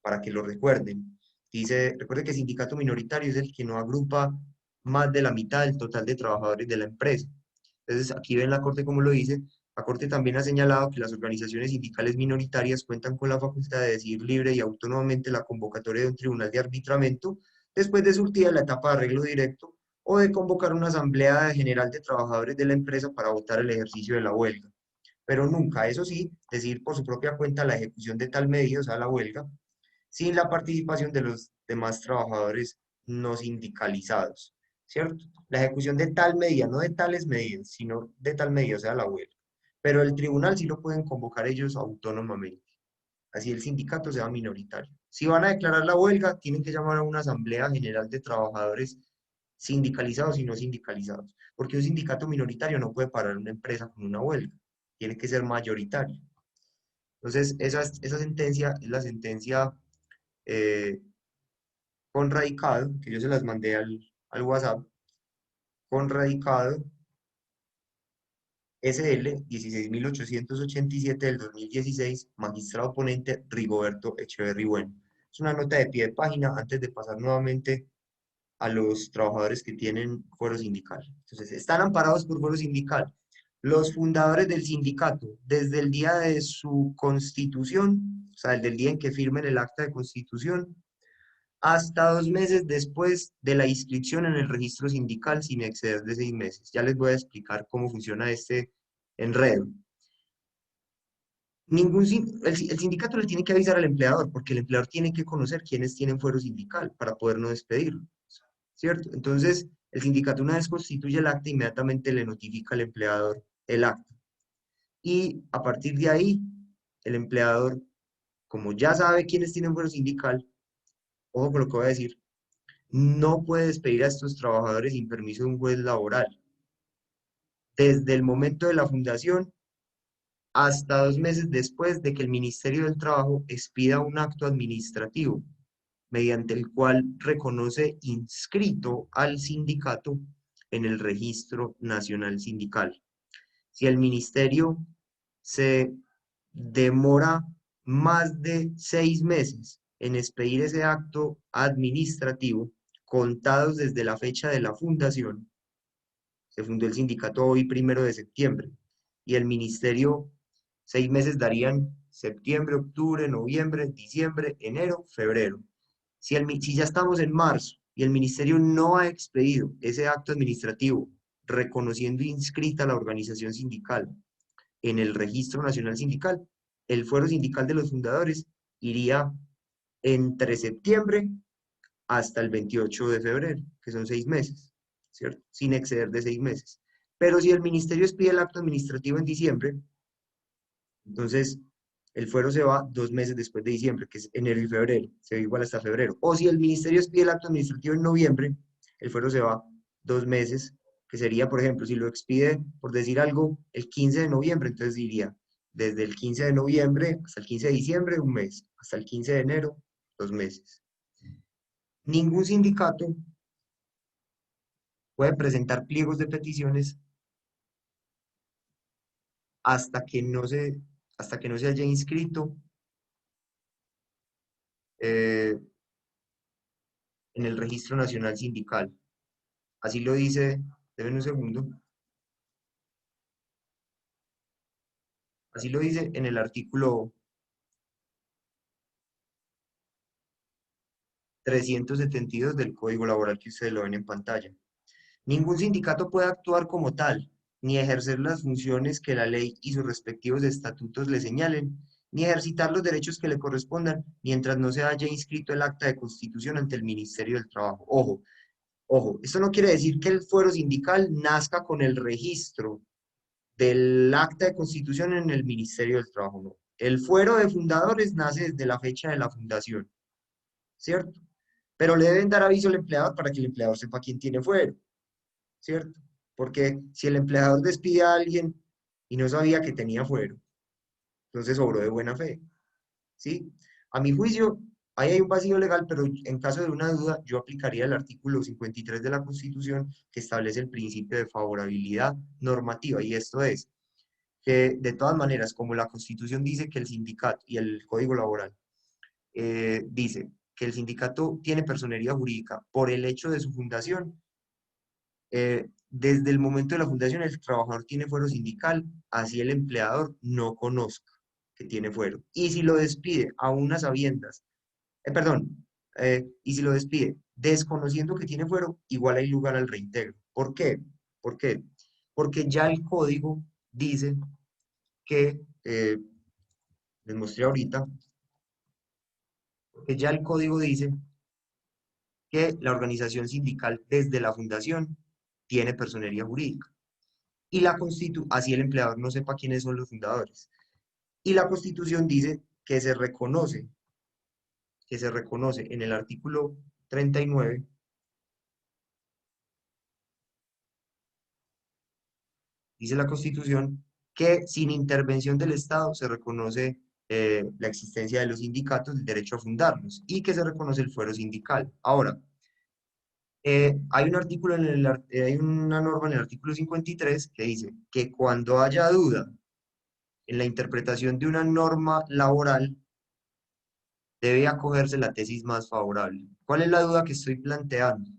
para que lo recuerden. Dice, recuerde que sindicato minoritario es el que no agrupa más de la mitad del total de trabajadores de la empresa. Entonces, aquí ven la Corte como lo dice, La Corte también ha señalado que las organizaciones sindicales minoritarias cuentan con la facultad de decidir libre y autónomamente la convocatoria de un tribunal de arbitramiento después de surtida la etapa de arreglo directo o de convocar una asamblea general de trabajadores de la empresa para votar el ejercicio de la huelga. Pero nunca, eso sí, decidir por su propia cuenta la ejecución de tal medida, o sea, la huelga, sin la participación de los demás trabajadores no sindicalizados, ¿cierto? La ejecución de tal medida, no de tales medidas, sino de tal medida, o sea, la huelga. Pero el tribunal sí lo pueden convocar ellos autónomamente, así el sindicato sea minoritario. Si van a declarar la huelga, tienen que llamar a una asamblea general de trabajadores sindicalizados y no sindicalizados, porque un sindicato minoritario no puede parar una empresa con una huelga, tiene que ser mayoritario. Entonces, esa sentencia es la sentencia eh, con radicado, que yo se las mandé al WhatsApp, con radicado SL 16.887 del 2016, magistrado ponente Rigoberto Echeverry Bueno. Es una nota de pie de página antes de pasar nuevamente a los trabajadores que tienen fuero sindical. Entonces, están amparados por fuero sindical. Los fundadores del sindicato, desde el día de su constitución, o sea, desde el día en que firmen el acta de constitución, hasta 2 meses después de la inscripción en el registro sindical sin exceder de 6 meses. Ya les voy a explicar cómo funciona este enredo. El sindicato le tiene que avisar al empleador, porque el empleador tiene que conocer quiénes tienen fuero sindical para poder no despedirlo, ¿cierto? Entonces, el sindicato una vez constituye el acta, inmediatamente le notifica al empleador el acta. Y a partir de ahí, el empleador, como ya sabe quiénes tienen fuero sindical, ojo con lo que voy a decir, no puede despedir a estos trabajadores sin permiso de un juez laboral. Desde el momento de la fundación hasta 2 meses después de que el Ministerio del Trabajo expida un acto administrativo mediante el cual reconoce inscrito al sindicato en el Registro Nacional Sindical. Si el ministerio se demora más de 6 meses en expedir ese acto administrativo, contados desde la fecha de la fundación, se fundó el sindicato hoy 1 de septiembre, y el ministerio, 6 meses darían septiembre, octubre, noviembre, diciembre, enero, febrero. Si ya estamos en marzo y el ministerio no ha expedido ese acto administrativo reconociendo inscrita la organización sindical en el Registro Nacional Sindical, el fuero sindical de los fundadores iría entre septiembre hasta el 28 de febrero, que son 6 meses, ¿cierto? Sin exceder de 6 meses. Pero si el ministerio expide el acto administrativo en diciembre, entonces el fuero se va 2 meses después de diciembre, que es enero y febrero, se va igual hasta febrero. O si el ministerio expide el acto administrativo en noviembre, el fuero se va 2 meses, que sería, por ejemplo, si lo expide, por decir algo, el 15 de noviembre, entonces diría, desde el 15 de noviembre hasta el 15 de diciembre, un mes, hasta el 15 de enero, 2 meses. Ningún sindicato puede presentar pliegos de peticiones hasta que no se, hasta que no se haya inscrito eh, en el Registro Nacional Sindical. Así lo dice, denme un segundo, así lo dice en el artículo 372 del Código Laboral que ustedes lo ven en pantalla. Ningún sindicato puede actuar como tal, ni ejercer las funciones que la ley y sus respectivos estatutos le señalen, ni ejercitar los derechos que le correspondan, mientras no se haya inscrito el acta de constitución ante el Ministerio del Trabajo. Ojo, ojo, esto no quiere decir que el fuero sindical nazca con el registro del acta de constitución en el Ministerio del Trabajo, no. El fuero de fundadores nace desde la fecha de la fundación, ¿cierto? Pero le deben dar aviso al empleador para que el empleador sepa quién tiene fuero, ¿cierto? Porque si el empleador despide a alguien y no sabía que tenía fuero, entonces obró de buena fe, ¿sí? A mi juicio, ahí hay un vacío legal, pero en caso de una duda, yo aplicaría el artículo 53 de la Constitución que establece el principio de favorabilidad normativa, y esto es que de todas maneras, como la Constitución dice que el sindicato y el Código Laboral dice que el sindicato tiene personería jurídica por el hecho de su fundación, desde el momento de la fundación el trabajador tiene fuero sindical, así el empleador no conozca que tiene fuero. Y si lo despide a unas sabiendas, y si lo despide desconociendo que tiene fuero, igual hay lugar al reintegro. ¿Por qué? ¿Por qué? Porque ya el código dice que, les mostré ahorita, que ya el código dice que la organización sindical desde la fundación tiene personería jurídica. Y así el empleador no sepa quiénes son los fundadores. Y la Constitución dice que se reconoce en el artículo 39, dice la Constitución que sin intervención del Estado se reconoce la existencia de los sindicatos, el derecho a fundarlos, y que se reconoce el fuero sindical. Ahora, hay un artículo hay una norma en el artículo 53 que dice que cuando haya duda en la interpretación de una norma laboral, debe acogerse la tesis más favorable. ¿Cuál es la duda que estoy planteando?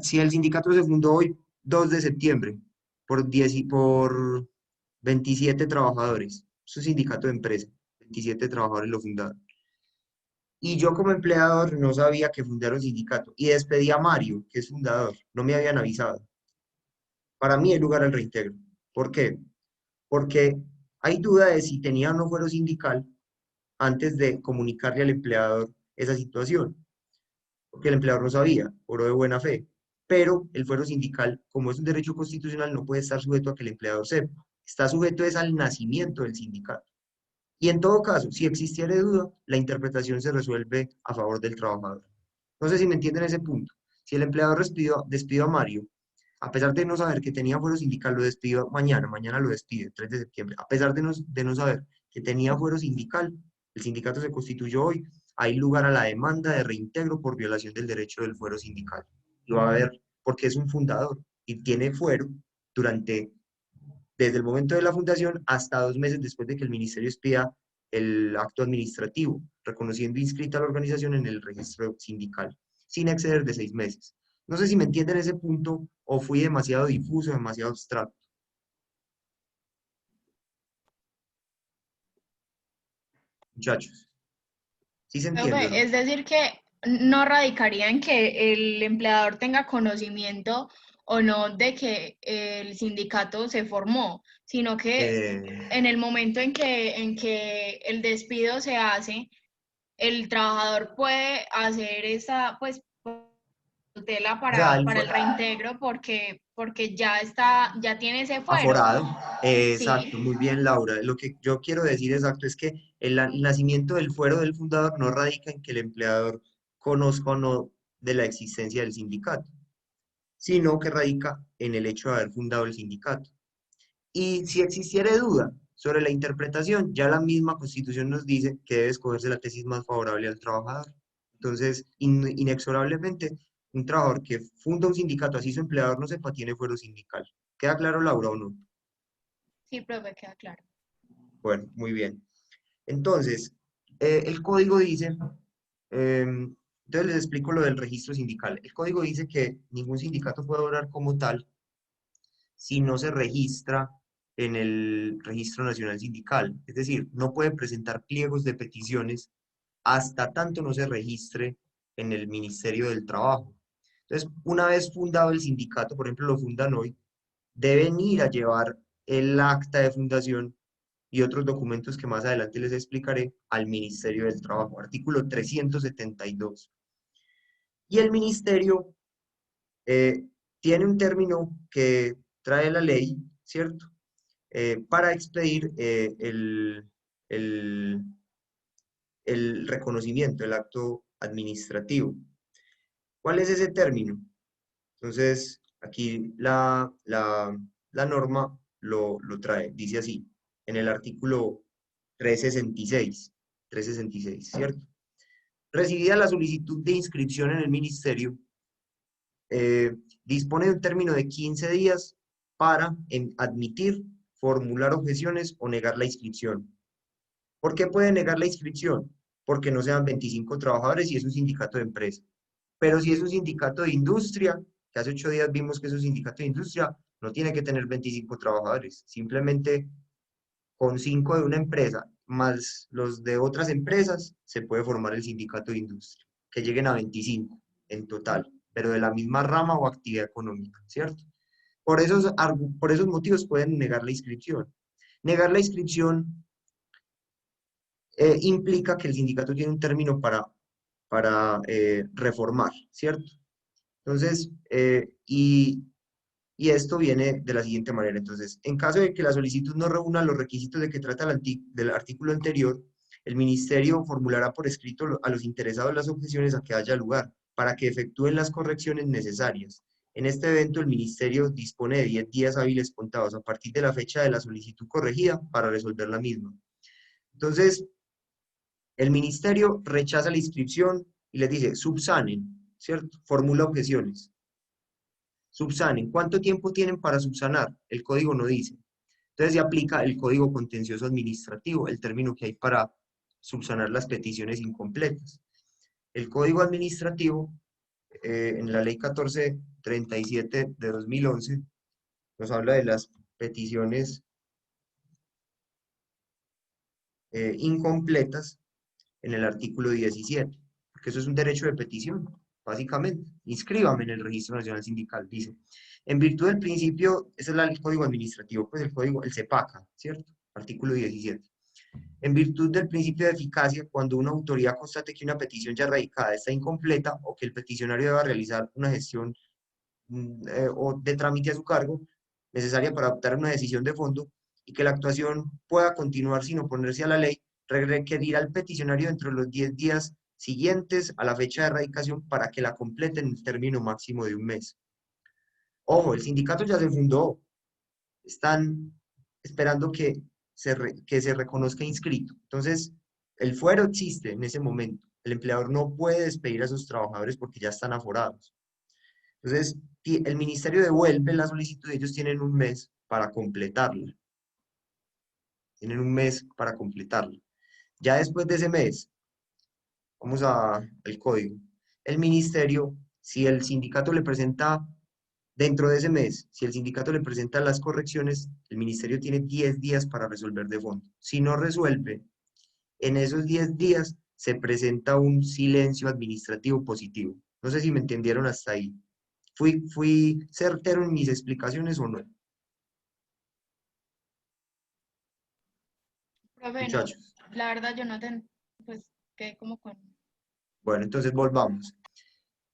Si el sindicato se fundó hoy, 2 de septiembre, por 27 trabajadores, es un sindicato de empresa, 27 trabajadores lo fundaron. Y yo como empleador no sabía que fundaron sindicato y despedí a Mario, que es fundador, no me habían avisado. Para mí hay lugar al reintegro. ¿Por qué? Porque hay duda de si tenía o no fuero sindical antes de comunicarle al empleador esa situación, porque el empleador no sabía, obró de buena fe. Pero el fuero sindical, como es un derecho constitucional, no puede estar sujeto a que el empleador sepa. Está sujeto es al nacimiento del sindicato. Y en todo caso, si existiera duda, la interpretación se resuelve a favor del trabajador. No sé si me entienden ese punto. Si el empleador despidió a Mario, a pesar de no saber que tenía fuero sindical, lo despidió mañana lo despide, 3 de septiembre, a pesar de no saber que tenía fuero sindical, el sindicato se constituyó hoy, hay lugar a la demanda de reintegro por violación del derecho del fuero sindical. Y va a haber, porque es un fundador y tiene fuero desde el momento de la fundación hasta 2 meses después de que el ministerio expida el acto administrativo, reconociendo inscrita la organización en el registro sindical, sin exceder de 6 meses. No sé si me entienden ese punto o fui demasiado difuso, demasiado abstracto. Muchachos, ¿sí se entiende o no? Es decir, que no radicaría en que el empleador tenga conocimiento o no de que el sindicato se formó, sino que Eh, en el momento en que el despido se hace, el trabajador puede hacer esa pues tutela o sea, para el reintegro porque ya tiene ese fuero. aforado. Sí, Exacto, muy bien, Laura. Lo que yo quiero decir exacto es que el nacimiento del fuero del fundador no radica en que el empleador conozca o no de la existencia del sindicato, sino que radica en el hecho de haber fundado el sindicato. Y si existiera duda sobre la interpretación, ya la misma Constitución nos dice que debe escogerse la tesis más favorable al trabajador. Entonces, inexorablemente, un trabajador que funda un sindicato, así su empleador no sepa, tiene fuero sindical. ¿Queda claro, Laura, o no? sí, profe, queda claro. Bueno, muy bien. Entonces, el código dice, entonces les explico lo del registro sindical. El código dice que ningún sindicato puede obrar como tal si no se registra en el Registro Nacional Sindical. Es decir, no puede presentar pliegos de peticiones hasta tanto no se registre en el Ministerio del Trabajo. Entonces, una vez fundado el sindicato, por ejemplo, lo fundan hoy, deben ir a llevar el acta de fundación y otros documentos que más adelante les explicaré al Ministerio del Trabajo, artículo 372. Y el Ministerio eh, tiene un término que trae la ley, ¿cierto? Para expedir el, el reconocimiento, el acto administrativo. ¿Cuál es ese término? Entonces, aquí la norma lo trae, dice así, en el artículo 366, ¿cierto? Recibida la solicitud de inscripción en el ministerio, dispone de un término de 15 días para admitir, formular objeciones o negar la inscripción. ¿Por qué puede negar la inscripción? Porque no sean 25 trabajadores y es un sindicato de empresa. Pero si es un sindicato de industria, que hace 8 días vimos que es un sindicato de industria, no tiene que tener 25 trabajadores, simplemente con 5 de una empresa más los de otras empresas se puede formar el sindicato de industria, que lleguen a 25 en total, pero de la misma rama o actividad económica, ¿cierto? Por esos motivos pueden negar la inscripción. Negar la inscripción implica que el sindicato tiene un término para reformar, ¿cierto? Entonces, y esto viene de la siguiente manera. Entonces, en caso de que la solicitud no reúna los requisitos de que trata del artículo anterior, el ministerio formulará por escrito a los interesados las objeciones a que haya lugar para que efectúen las correcciones necesarias. En este evento, el ministerio dispone de 10 días hábiles contados a partir de la fecha de la solicitud corregida para resolver la misma. Entonces, el ministerio rechaza la inscripción y les dice, subsanen, ¿cierto? Formula objeciones. Subsanen. ¿Cuánto tiempo tienen para subsanar? El código no dice. Entonces se aplica el código contencioso administrativo, el término que hay para subsanar las peticiones incompletas. El código administrativo, en la ley 1437 de 2011, nos habla de las peticiones incompletas en el artículo 17, porque eso es un derecho de petición, básicamente. Inscríbame en el Registro Nacional Sindical, dice. En virtud del principio, ese es el código administrativo, pues el código, el CEPACA, ¿cierto? Artículo 17. En virtud del principio de eficacia, cuando una autoridad constate que una petición ya radicada está incompleta o que el peticionario deba realizar una gestión o de trámite a su cargo, necesaria para adoptar una decisión de fondo, y que la actuación pueda continuar sin oponerse a la ley, requerirá al peticionario dentro de los 10 días siguientes a la fecha de erradicación para que la complete en el término máximo de un mes. Ojo, el sindicato ya se fundó, están esperando que se reconozca inscrito. Entonces, el fuero existe en ese momento. El empleador no puede despedir a sus trabajadores porque ya están aforados. Entonces, el ministerio devuelve la solicitud y ellos tienen un mes para completarla. Tienen un mes para completarla. Ya después de ese mes, vamos al código. El ministerio, si el sindicato le presenta, dentro de ese mes, si el sindicato le presenta las correcciones, el ministerio tiene 10 días para resolver de fondo. Si no resuelve, en esos 10 días se presenta un silencio administrativo positivo. No sé si me entendieron hasta ahí. ¿Fui certero en mis explicaciones o no, Profe, no, muchachos? la verdad yo no te, pues quedé como con... Bueno, entonces volvamos.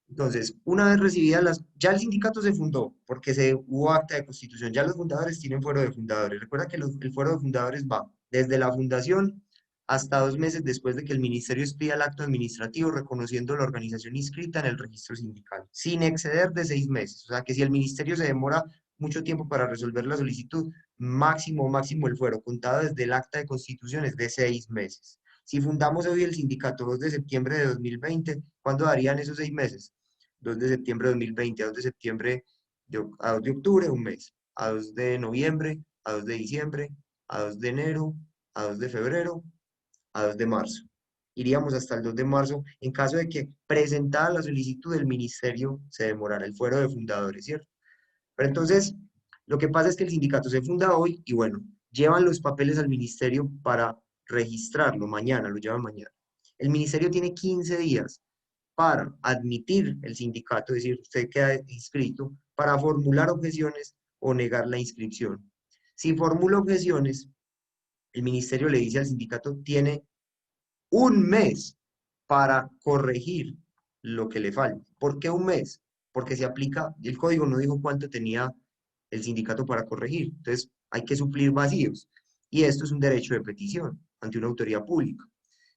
Entonces, una vez recibidas ya el sindicato se fundó, porque hubo acta de constitución, ya los fundadores tienen fuero de fundadores. Recuerda que el fuero de fundadores va desde la fundación hasta 2 meses después de que el ministerio expida el acto administrativo reconociendo la organización inscrita en el registro sindical, sin exceder de 6 meses. O sea que si el ministerio se demora mucho tiempo para resolver la solicitud, máximo el fuero, contado desde el acta de constitución, es de 6 meses. Si fundamos hoy el sindicato 2 de septiembre de 2020, ¿cuándo darían esos 6 meses? 2 de septiembre de 2020 a 2 de septiembre, a 2 de octubre, un mes, a 2 de noviembre, a 2 de diciembre, a 2 de enero, a 2 de febrero, a 2 de marzo. Iríamos hasta el 2 de marzo en caso de que presentada la solicitud del ministerio se demorara el fuero de fundadores, ¿cierto? Pero entonces, lo que pasa es que el sindicato se funda hoy y bueno, llevan los papeles al ministerio para registrarlo mañana, lo llevan mañana. El ministerio tiene 15 días para admitir el sindicato, es decir, usted queda inscrito, para formular objeciones o negar la inscripción. Si formula objeciones, el ministerio le dice al sindicato, tiene un mes para corregir lo que le falta. ¿Por qué un mes? Porque se aplica, el código no dijo cuánto tenía el sindicato para corregir, entonces hay que suplir vacíos. Y esto es un derecho de petición ante una autoridad pública.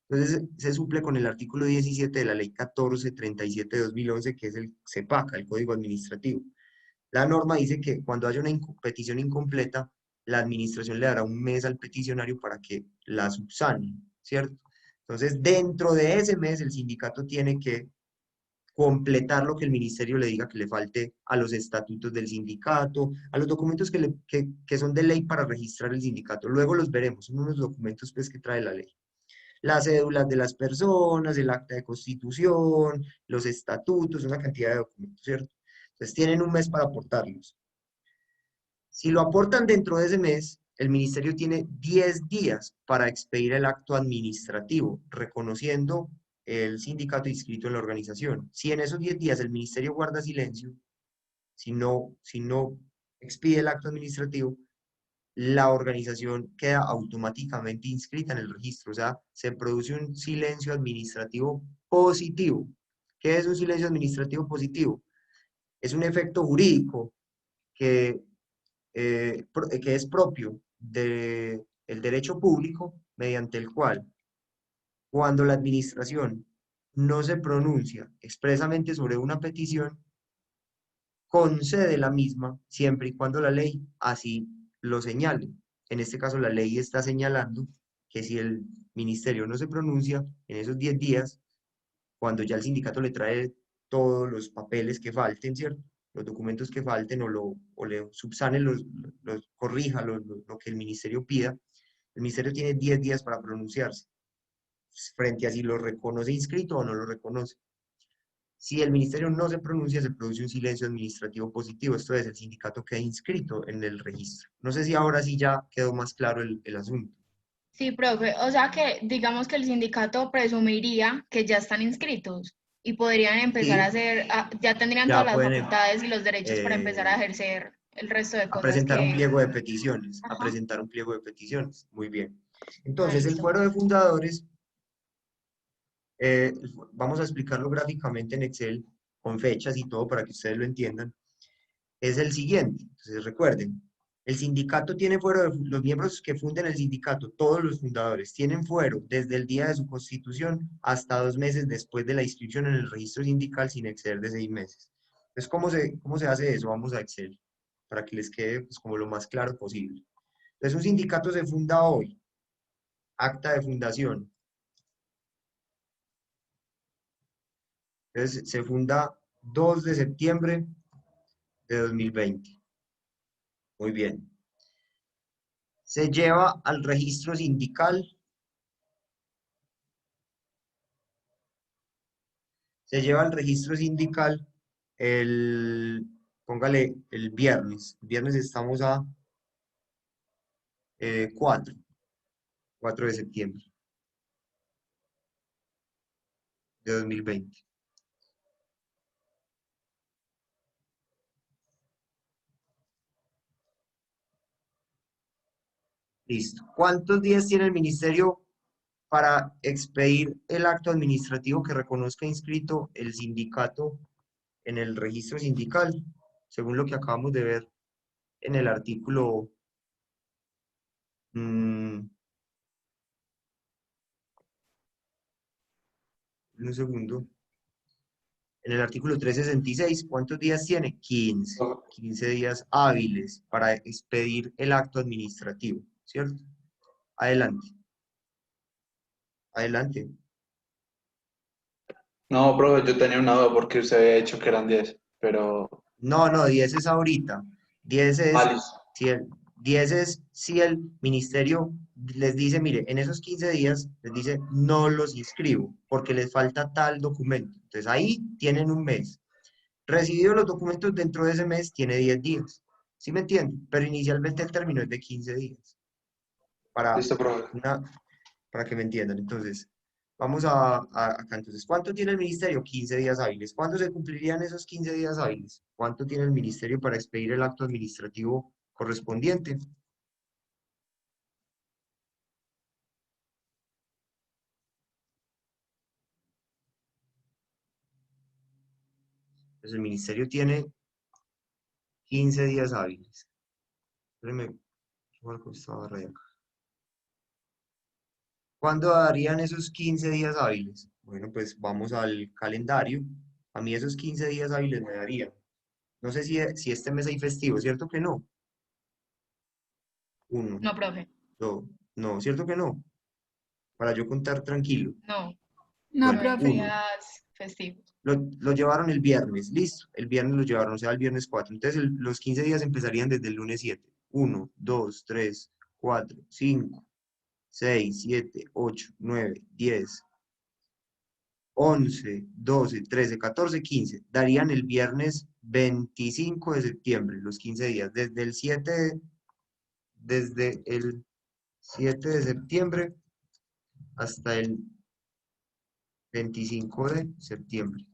Entonces se suple con el artículo 17 de la ley 1437 de 2011, que es el CEPACA, el Código Administrativo. La norma dice que cuando haya una petición incompleta, la administración le dará un mes al peticionario para que la subsane, ¿cierto? Entonces, dentro de ese mes, el sindicato tiene que completar lo que el ministerio le diga que le falte a los estatutos del sindicato, a los documentos que son de ley para registrar el sindicato. Luego los veremos, son unos documentos pues, que trae la ley. Las cédulas de las personas, el acta de constitución, los estatutos, una cantidad de documentos, ¿cierto? Entonces tienen un mes para aportarlos. Si lo aportan dentro de ese mes, el ministerio tiene 10 días para expedir el acto administrativo, reconociendo el sindicato inscrito en la organización. Si en esos 10 días el ministerio guarda silencio, si no expide el acto administrativo, la organización queda automáticamente inscrita en el registro. O sea, se produce un silencio administrativo positivo. ¿Qué es un silencio administrativo positivo? Es un efecto jurídico que que es propio del derecho público, mediante el cual, cuando la administración no se pronuncia expresamente sobre una petición, concede la misma siempre y cuando la ley así lo señale. En este caso, la ley está señalando que si el ministerio no se pronuncia en esos 10 días, cuando ya el sindicato le trae todos los papeles que falten, ¿cierto? Los documentos que falten o le subsane, corrija lo que el ministerio pida, el ministerio tiene 10 días para pronunciarse frente a si lo reconoce inscrito o no lo reconoce. Si el ministerio no se pronuncia, se produce un silencio administrativo positivo, esto es, el sindicato queda inscrito en el registro. No sé si ahora sí ya quedó más claro el asunto. Sí, profe. O sea que digamos que el sindicato presumiría que ya están inscritos y podrían empezar a Sí, hacer, ya tendrían todas ya las pueden facultades y los derechos para empezar a eh, ejercer el resto de a cosas presentar un que... pliego de peticiones, a Ajá. presentar un pliego de peticiones. Muy bien. Ah, Entonces, el listo. fuero de fundadores, vamos a explicarlo gráficamente en Excel, con fechas y todo para que ustedes lo entiendan, es el siguiente. Entonces, recuerden, el sindicato tiene fuero, los miembros que funden el sindicato, todos los fundadores, tienen fuero desde el día de su constitución hasta 2 meses después de la inscripción en el registro sindical sin exceder de 6 meses. Entonces, ¿cómo se hace eso? Vamos a Excel, para que les quede pues, como lo más claro posible. Entonces, un sindicato se funda hoy, acta de fundación. Entonces, se funda 2 de septiembre de 2020. Muy bien. Se lleva al registro sindical. Se lleva al registro sindical póngale el viernes. El viernes estamos a 4 de septiembre de 2020. Listo. ¿Cuántos días tiene el ministerio para expedir el acto administrativo que reconozca inscrito el sindicato en el registro sindical? Según lo que acabamos de ver en el artículo, un segundo, en el artículo 366, ¿cuántos días tiene? 15. 15 días hábiles para expedir el acto administrativo, ¿cierto? Adelante. Adelante. No, profe, yo tenía una duda porque usted había dicho que eran 10, pero... No, 10 es ahorita. 10 Ah, es listo. si el, 10 es si el ministerio les dice, mire, en esos 15 días les dice, no los inscribo porque les falta tal documento. Entonces ahí tienen un mes. Recibido los documentos dentro de ese mes, tiene 10 días. ¿Sí me entienden? Pero inicialmente el término es de 15 días. Para, Listo, profe. una, para que me entiendan. Entonces, vamos acá. Entonces, ¿cuánto tiene el ministerio? 15 días hábiles. ¿Cuándo se cumplirían esos 15 días hábiles? ¿Cuánto tiene el ministerio para expedir el acto administrativo correspondiente? Pues el ministerio tiene 15 días hábiles. Espérenme, ¿qué marco esta barra de acá? ¿Cuándo darían esos 15 días hábiles? Bueno, pues vamos al calendario. A mí esos 15 días hábiles me darían. No sé si este mes hay festivo, ¿cierto que no? Uno, No, profe. dos, no, ¿cierto que no? Para yo contar tranquilo. No, No, no Bueno, hay profe. uno. días festivos. Lo llevaron el viernes, listo. El viernes lo llevaron, o sea, el viernes 4. Entonces, los 15 días empezarían desde el lunes 7. 1, 2, 3, 4, 5, 6, 7, 8, 9, 10, 11, 12, 13, 14, 15. Darían el viernes 25 de septiembre, los 15 días, desde el 7 de septiembre hasta el 25 de septiembre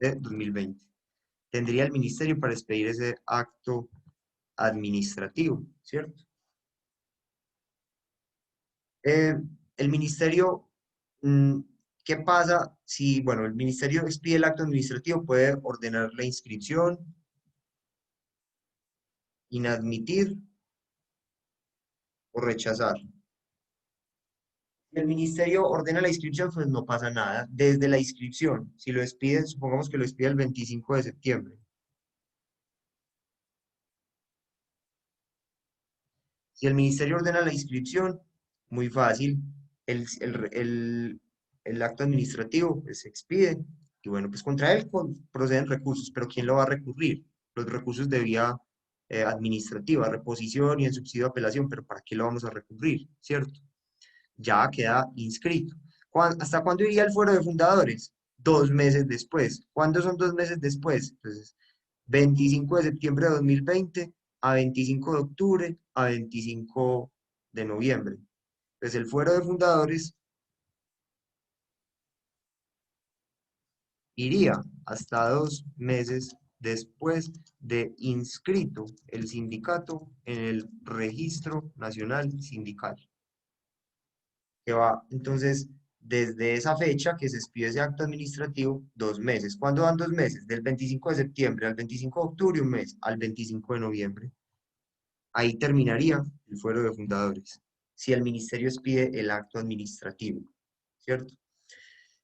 de 2020. Tendría el ministerio para expedir ese acto administrativo, ¿cierto? El ministerio, ¿qué pasa si, bueno, el ministerio expide el acto administrativo? Puede ordenar la inscripción, inadmitir o rechazar. Si el ministerio ordena la inscripción, pues no pasa nada. Desde la inscripción, si lo expide, supongamos que lo expide el 25 de septiembre. Si el ministerio ordena la inscripción, muy fácil, el acto administrativo pues, se expide y bueno, pues contra él proceden recursos, pero ¿quién lo va a recurrir? Los recursos de vía administrativa, reposición y el subsidio de apelación, pero ¿para qué lo vamos a recurrir? ¿Cierto? Ya queda inscrito. ¿Hasta cuándo iría el fuero de fundadores? 2 meses después. ¿Cuándo son 2 meses después? Entonces, 25 de septiembre de 2020 a 25 de octubre a 25 de noviembre. Pues el fuero de fundadores iría hasta 2 meses después de inscrito el sindicato en el Registro Nacional Sindical. Que va, entonces, desde esa fecha que se expide ese acto administrativo, 2 meses. ¿Cuándo van 2 meses? Del 25 de septiembre al 25 de octubre, un mes, al 25 de noviembre. Ahí terminaría el fuero de fundadores, si el ministerio expide el acto administrativo, ¿cierto?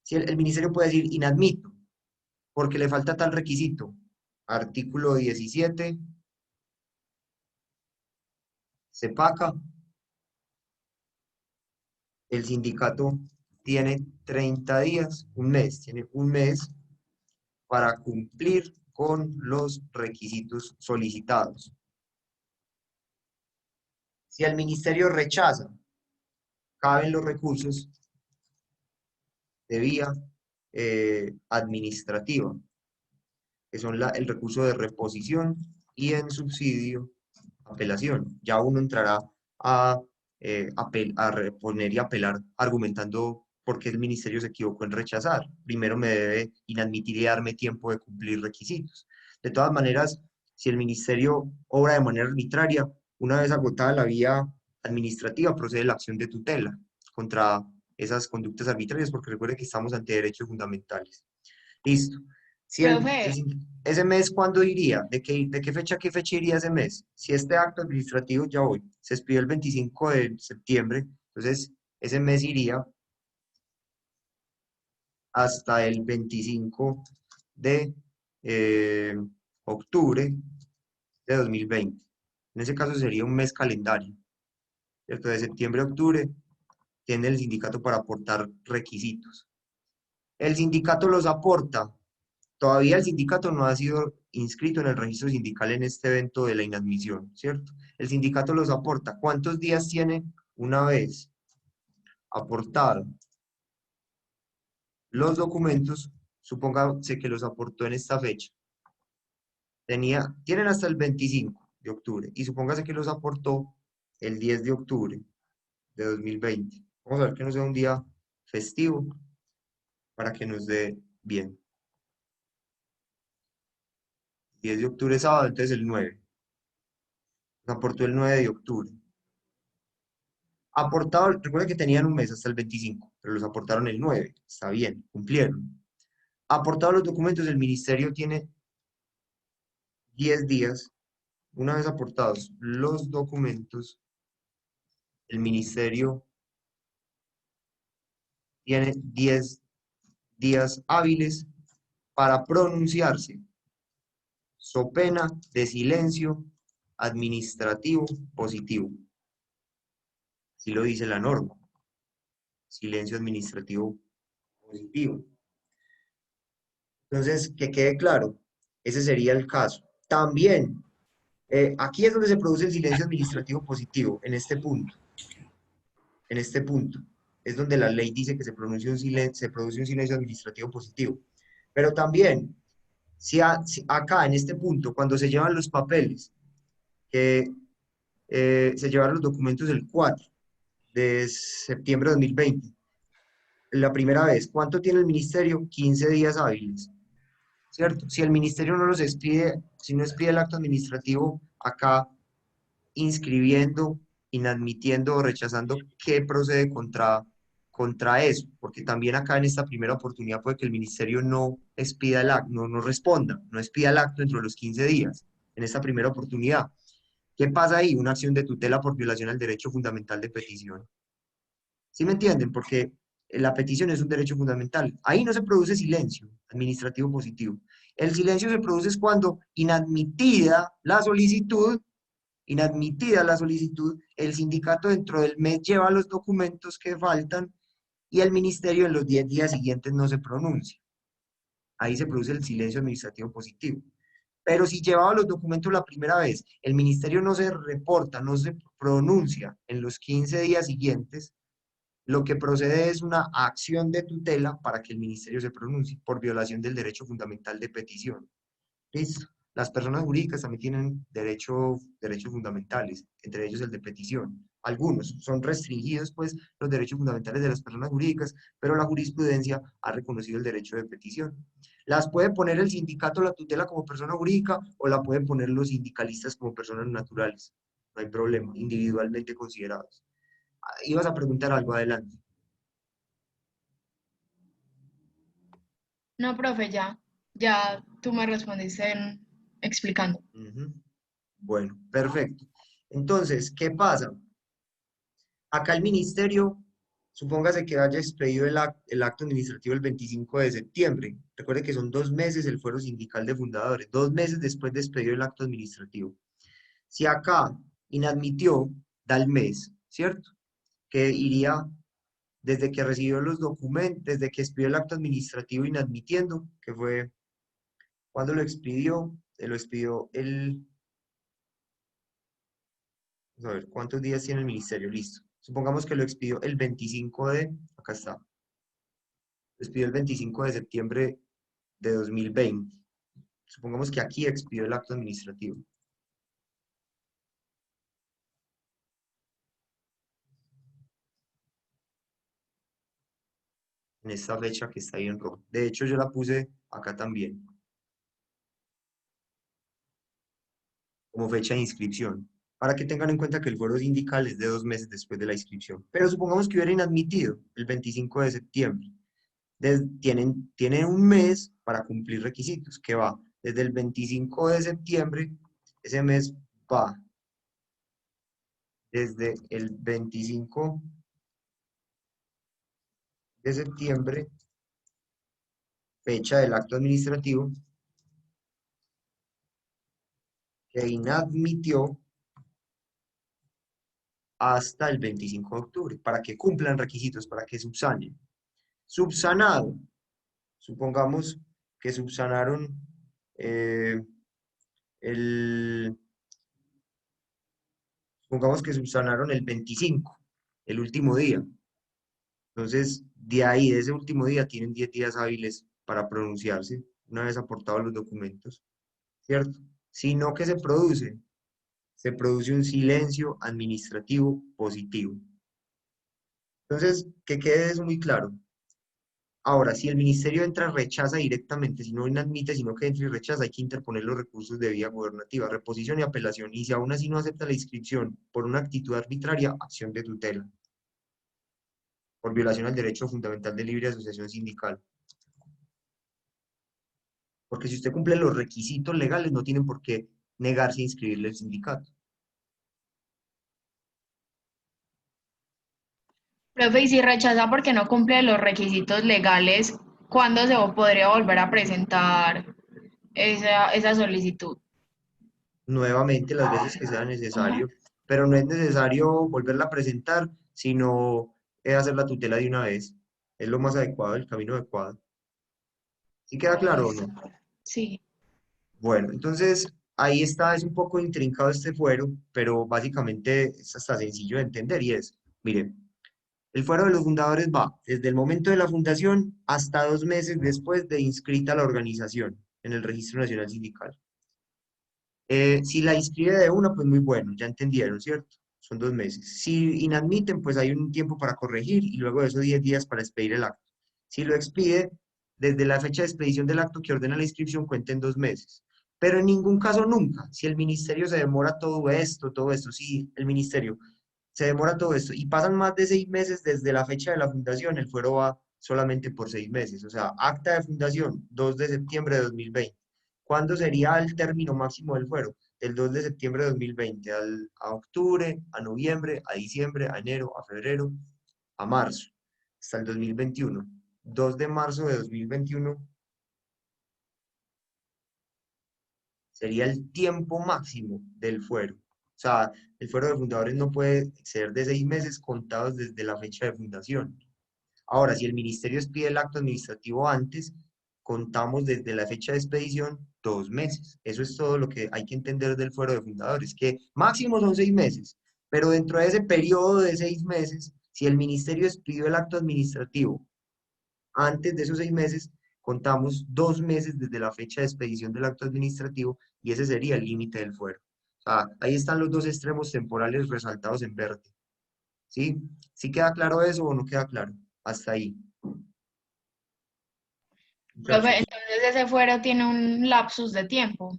Si el ministerio puede decir inadmito, porque le falta tal requisito. Artículo 17, CEPACA, el sindicato tiene 30 días, tiene un mes para cumplir con los requisitos solicitados. Si el ministerio rechaza, caben los recursos de vía administrativa, que son el recurso de reposición y en subsidio apelación. Ya uno entrará a reponer y apelar argumentando por qué el ministerio se equivocó en rechazar. Primero me debe inadmitir y darme tiempo de cumplir requisitos. De todas maneras, si el ministerio obra de manera arbitraria, una vez agotada la vía administrativa, procede la acción de tutela contra esas conductas arbitrarias, porque recuerde que estamos ante derechos fundamentales. Listo. Si Profe, ese mes, ¿cuándo iría? ¿De qué fecha a qué fecha iría ese mes? Si este acto administrativo, ya hoy, se expidió el 25 de septiembre, entonces ese mes iría hasta el 25 de octubre de 2020. En ese caso sería un mes calendario, ¿cierto? De septiembre a octubre tiene el sindicato para aportar requisitos. El sindicato los aporta. Todavía el sindicato no ha sido inscrito en el registro sindical en este evento de la inadmisión, ¿cierto? El sindicato los aporta. ¿Cuántos días tiene una vez aportado los documentos? Supóngase que los aportó en esta fecha. Tienen hasta el 25 de octubre y supóngase que los aportó el 10 de octubre de 2020. Vamos a ver que no sea un día festivo para que nos dé bien. 10 de octubre es sábado, entonces el 9. Los aportó el 9 de octubre. Aportado, recuerda que tenían un mes hasta el 25, pero los aportaron el 9. Está bien, cumplieron. Aportado los documentos, el ministerio tiene 10 días. Una vez aportados los documentos, el ministerio tiene 10 días hábiles para pronunciarse, so pena de silencio administrativo positivo. Así lo dice la norma. Silencio administrativo positivo. Entonces, que quede claro, ese sería el caso. También, aquí es donde se produce el silencio administrativo positivo, en este punto. En este punto. Es donde la ley dice que se produce un silencio administrativo positivo. Pero también, Si acá, en este punto, cuando se llevan los papeles, que se llevaron los documentos el 4 de septiembre de 2020, la primera vez, ¿cuánto tiene el ministerio? 15 días hábiles, ¿cierto? Si el ministerio no los expide, si no expide el acto administrativo acá, inscribiendo, inadmitiendo o rechazando, ¿qué procede contra eso? Porque también acá en esta primera oportunidad puede que el ministerio no expida el acto, no responda, no expida el acto dentro de los 15 días, en esta primera oportunidad. ¿Qué pasa ahí? Una acción de tutela por violación al derecho fundamental de petición. ¿Sí me entienden? Porque la petición es un derecho fundamental. Ahí no se produce silencio administrativo positivo. El silencio se produce es cuando inadmitida la solicitud, el sindicato dentro del mes lleva los documentos que faltan y el ministerio en los 10 días siguientes no se pronuncia. Ahí se produce el silencio administrativo positivo. Pero si llevaba los documentos la primera vez, el ministerio no se reporta, no se pronuncia en los 15 días siguientes, lo que procede es una acción de tutela para que el ministerio se pronuncie por violación del derecho fundamental de petición. ¿Listo? Las personas jurídicas también tienen derechos fundamentales, entre ellos el de petición. Algunos son restringidos, pues, los derechos fundamentales de las personas jurídicas, pero la jurisprudencia ha reconocido el derecho de petición. Las puede poner el sindicato la tutela como persona jurídica o la pueden poner los sindicalistas como personas naturales. No hay problema, individualmente considerados. Ibas a preguntar algo, adelante. No, profe, ya tú me respondiste explicando. Bueno, perfecto. Entonces, ¿qué pasa? Acá el ministerio, supóngase que haya expedido el acto administrativo el 25 de septiembre. Recuerde que son 2 meses el fuero sindical de fundadores, 2 meses después de expedido el acto administrativo. Si acá inadmitió, da el mes, ¿cierto? Que iría desde que recibió los documentos, desde que expidió el acto administrativo inadmitiendo, que fue cuando lo expidió vamos a ver, ¿cuántos días tiene el ministerio? Listo. Supongamos que lo expidió el 25 de, acá está, lo expidió el 25 de septiembre de 2020. Supongamos que aquí expidió el acto administrativo. En esta fecha que está ahí en rojo. De hecho, yo la puse acá también, como fecha de inscripción, para que tengan en cuenta que el fuero sindical es de 2 meses después de la inscripción. Pero supongamos que hubiera inadmitido el 25 de septiembre. Tienen un mes para cumplir requisitos, que va desde el 25 de septiembre, ese mes va desde el 25 de septiembre, fecha del acto administrativo, que inadmitió hasta el 25 de octubre, para que cumplan requisitos, para que subsanen. Subsanado, supongamos que subsanaron supongamos que subsanaron el 25, el último día. Entonces, de ahí, de ese último día, tienen 10 días hábiles para pronunciarse, una vez aportados los documentos, ¿cierto? Sino que se produce un silencio administrativo positivo. Entonces, que quede eso muy claro. Ahora, si el ministerio entra, rechaza directamente, si no inadmite, sino que entra y rechaza, hay que interponer los recursos de vía gubernativa, reposición y apelación, y si aún así no acepta la inscripción por una actitud arbitraria, acción de tutela, por violación al derecho fundamental de libre asociación sindical. Porque si usted cumple los requisitos legales, no tienen por qué negarse a inscribirle al sindicato. Profe, y si rechaza porque no cumple los requisitos legales, ¿cuándo se podría volver a presentar esa solicitud? Nuevamente, las veces que sea Ajá. necesario, pero no es necesario volverla a presentar, sino hacer la tutela de una vez. Es lo más adecuado, el camino adecuado. ¿Sí queda claro o Listo. no? Sí. Bueno, entonces ahí está, es un poco intrincado este fuero, pero básicamente es hasta sencillo de entender y es, miren, el fuero de los fundadores va desde el momento de la fundación hasta 2 meses después de inscrita la organización. en el Registro Nacional Sindical. Si la inscribe de una, pues muy bueno, ya entendieron, ¿cierto? Son 2 meses. Si inadmiten, pues hay un tiempo para corregir y luego de esos 10 días para expedir el acto. Si lo expide, desde la fecha de expedición del acto que ordena la inscripción, cuenten 2 meses. Pero en ningún caso nunca, si el ministerio se demora todo esto, si el ministerio se demora todo esto y pasan más de 6 meses desde la fecha de la fundación, el fuero va solamente por 6 meses. O sea, acta de fundación, 2 de septiembre de 2020. ¿Cuándo sería el término máximo del fuero? Del 2 de septiembre de 2020 a octubre, a noviembre, a diciembre, a enero, a febrero, a marzo, hasta el 2021. 2 de marzo de 2021 sería el tiempo máximo del fuero. O sea, el fuero de fundadores no puede exceder de 6 meses contados desde la fecha de fundación. Ahora, si el ministerio expide el acto administrativo antes, contamos desde la fecha de expedición 2 meses. Eso es todo lo que hay que entender del fuero de fundadores, que máximo son 6 meses, pero dentro de ese periodo de 6 meses, si el ministerio expidió el acto administrativo antes de esos 6 meses, contamos 2 meses desde la fecha de expedición del acto administrativo y ese sería el límite del fuero. O sea, ahí están los dos extremos temporales resaltados en verde. ¿Sí? ¿Sí queda claro eso o no queda claro? Hasta ahí. Profe, Muchachos. entonces ese fuero tiene un lapsus de tiempo.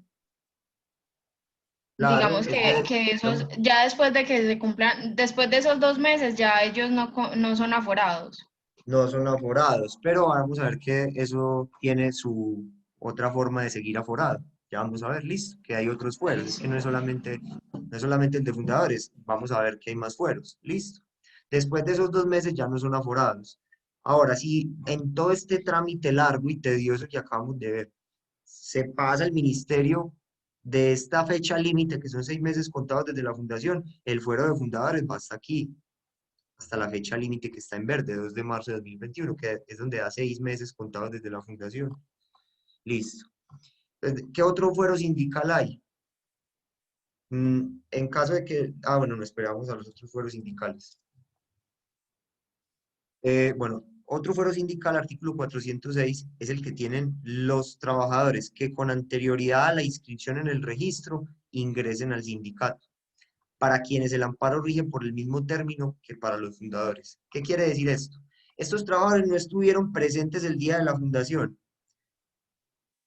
Claro, Digamos que esos, digamos, ya después de que se cumplan, después de esos 2 meses, ya ellos no son aforados. no son aforados, pero vamos a ver que eso tiene su otra forma de seguir aforado. Ya vamos a ver, listo, que hay otros fueros, es que no es solamente el de fundadores, vamos a ver que hay más fueros, listo. Después de esos 2 meses ya no son aforados. Ahora, si en todo este trámite largo y tedioso que acabamos de ver, se pasa el ministerio de esta fecha límite, que son 6 meses contados desde la fundación, el fuero de fundadores va hasta aquí, hasta la fecha límite que está en verde, 2 de marzo de 2021, que es donde da 6 meses contados desde la fundación. Listo. Entonces, ¿qué otro fuero sindical hay? En caso de que, bueno, no esperamos a los otros fueros sindicales. Bueno, otro fuero sindical, artículo 406, es el que tienen los trabajadores que con anterioridad a la inscripción en el registro ingresen al sindicato, para quienes el amparo rige por el mismo término que para los fundadores. ¿Qué quiere decir esto? Estos trabajadores no estuvieron presentes el día de la fundación,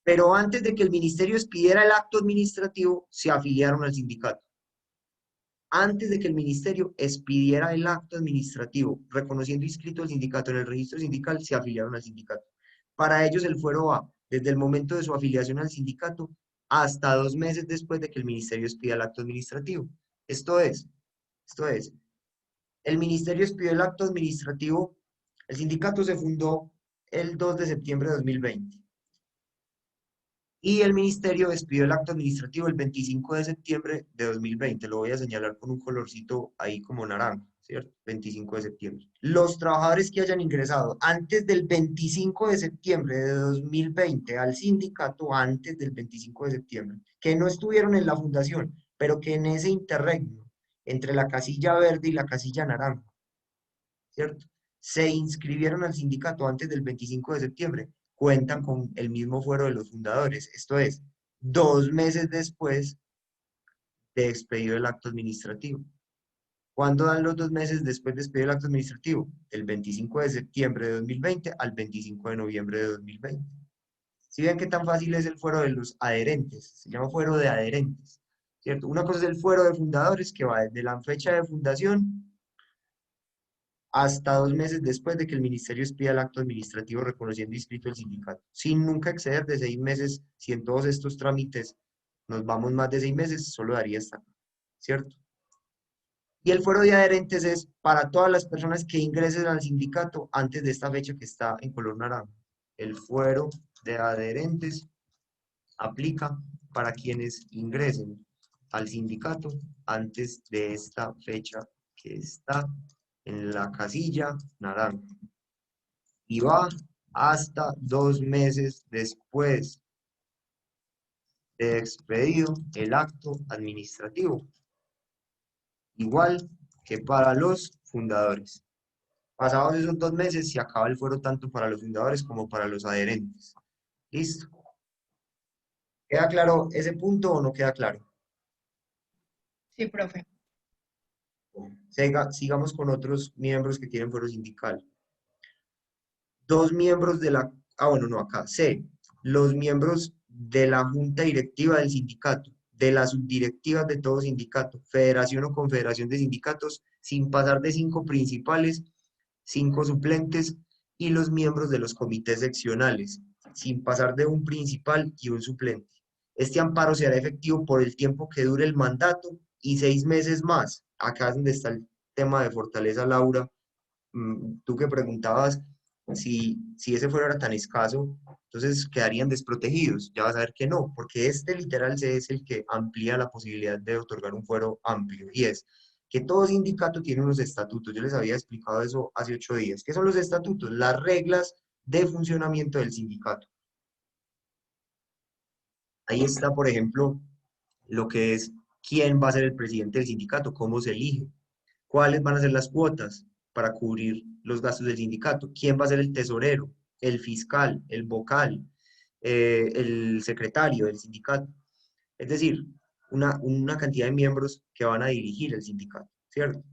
pero antes de que el ministerio expidiera el acto administrativo, se afiliaron al sindicato. Antes de que el ministerio expidiera el acto administrativo, reconociendo inscrito el sindicato en el registro sindical, se afiliaron al sindicato. Para ellos el fuero va desde el momento de su afiliación al sindicato hasta 2 meses después de que el ministerio expida el acto administrativo. Esto es, el ministerio expidió el acto administrativo, el sindicato se fundó el 2 de septiembre de 2020 y el ministerio expidió el acto administrativo el 25 de septiembre de 2020. Lo voy a señalar con un colorcito ahí como naranja, ¿cierto? 25 de septiembre. Los trabajadores que hayan ingresado antes del 25 de septiembre de 2020 al sindicato, antes del 25 de septiembre, que no estuvieron en la fundación, pero que en ese interregno, entre la casilla verde y la casilla naranja, ¿cierto? Se inscribieron al sindicato antes del 25 de septiembre, cuentan con el mismo fuero de los fundadores, esto es, 2 meses después de expedido el acto administrativo. ¿Cuándo dan los 2 meses después de expedir el acto administrativo? Del 25 de septiembre de 2020 al 25 de noviembre de 2020. ¿Sí ven qué tan fácil es el fuero de los adherentes? Se llama fuero de adherentes, ¿cierto? Una cosa es el fuero de fundadores, que va desde la fecha de fundación hasta 2 meses después de que el ministerio expida el acto administrativo reconociendo inscrito el sindicato, sin nunca exceder de 6 meses. Si en todos estos trámites nos vamos más de 6 meses, solo daría hasta acá, ¿cierto? Y el fuero de adherentes es para todas las personas que ingresen al sindicato antes de esta fecha que está en color naranja. El fuero de adherentes aplica para quienes ingresen al sindicato antes de esta fecha que está en la casilla naranja y va hasta 2 meses después de expedido el acto administrativo, igual que para los fundadores. Pasados esos 2 meses se acaba el fuero tanto para los fundadores como para los adherentes. ¿Listo? ¿Queda claro ese punto o no queda claro? Sí, profe. Sigamos con otros miembros que tienen fuero sindical. Dos miembros de la... Ah, bueno, no, acá. C. Los miembros de la junta directiva del sindicato, de las subdirectivas de todo sindicato, federación o confederación de sindicatos, sin pasar de 5 principales, 5 suplentes, y los miembros de los comités seccionales, sin pasar de un principal y un suplente. Este amparo se hará efectivo por el tiempo que dure el mandato y 6 meses más. Acá es donde está el tema de fortaleza, Laura. Tú que preguntabas si ese fuero era tan escaso, entonces quedarían desprotegidos. Ya vas a ver que no, porque este literal es el que amplía la posibilidad de otorgar un fuero amplio, y es que todo sindicato tiene unos estatutos. Yo les había explicado eso hace 8 días. ¿Qué son los estatutos? Las reglas de funcionamiento del sindicato. Ahí está, por ejemplo, lo que es quién va a ser el presidente del sindicato, cómo se elige, cuáles van a ser las cuotas para cubrir los gastos del sindicato, quién va a ser el tesorero, el fiscal, el vocal, el secretario del sindicato. Es decir, una cantidad de miembros que van a dirigir el sindicato, ¿cierto?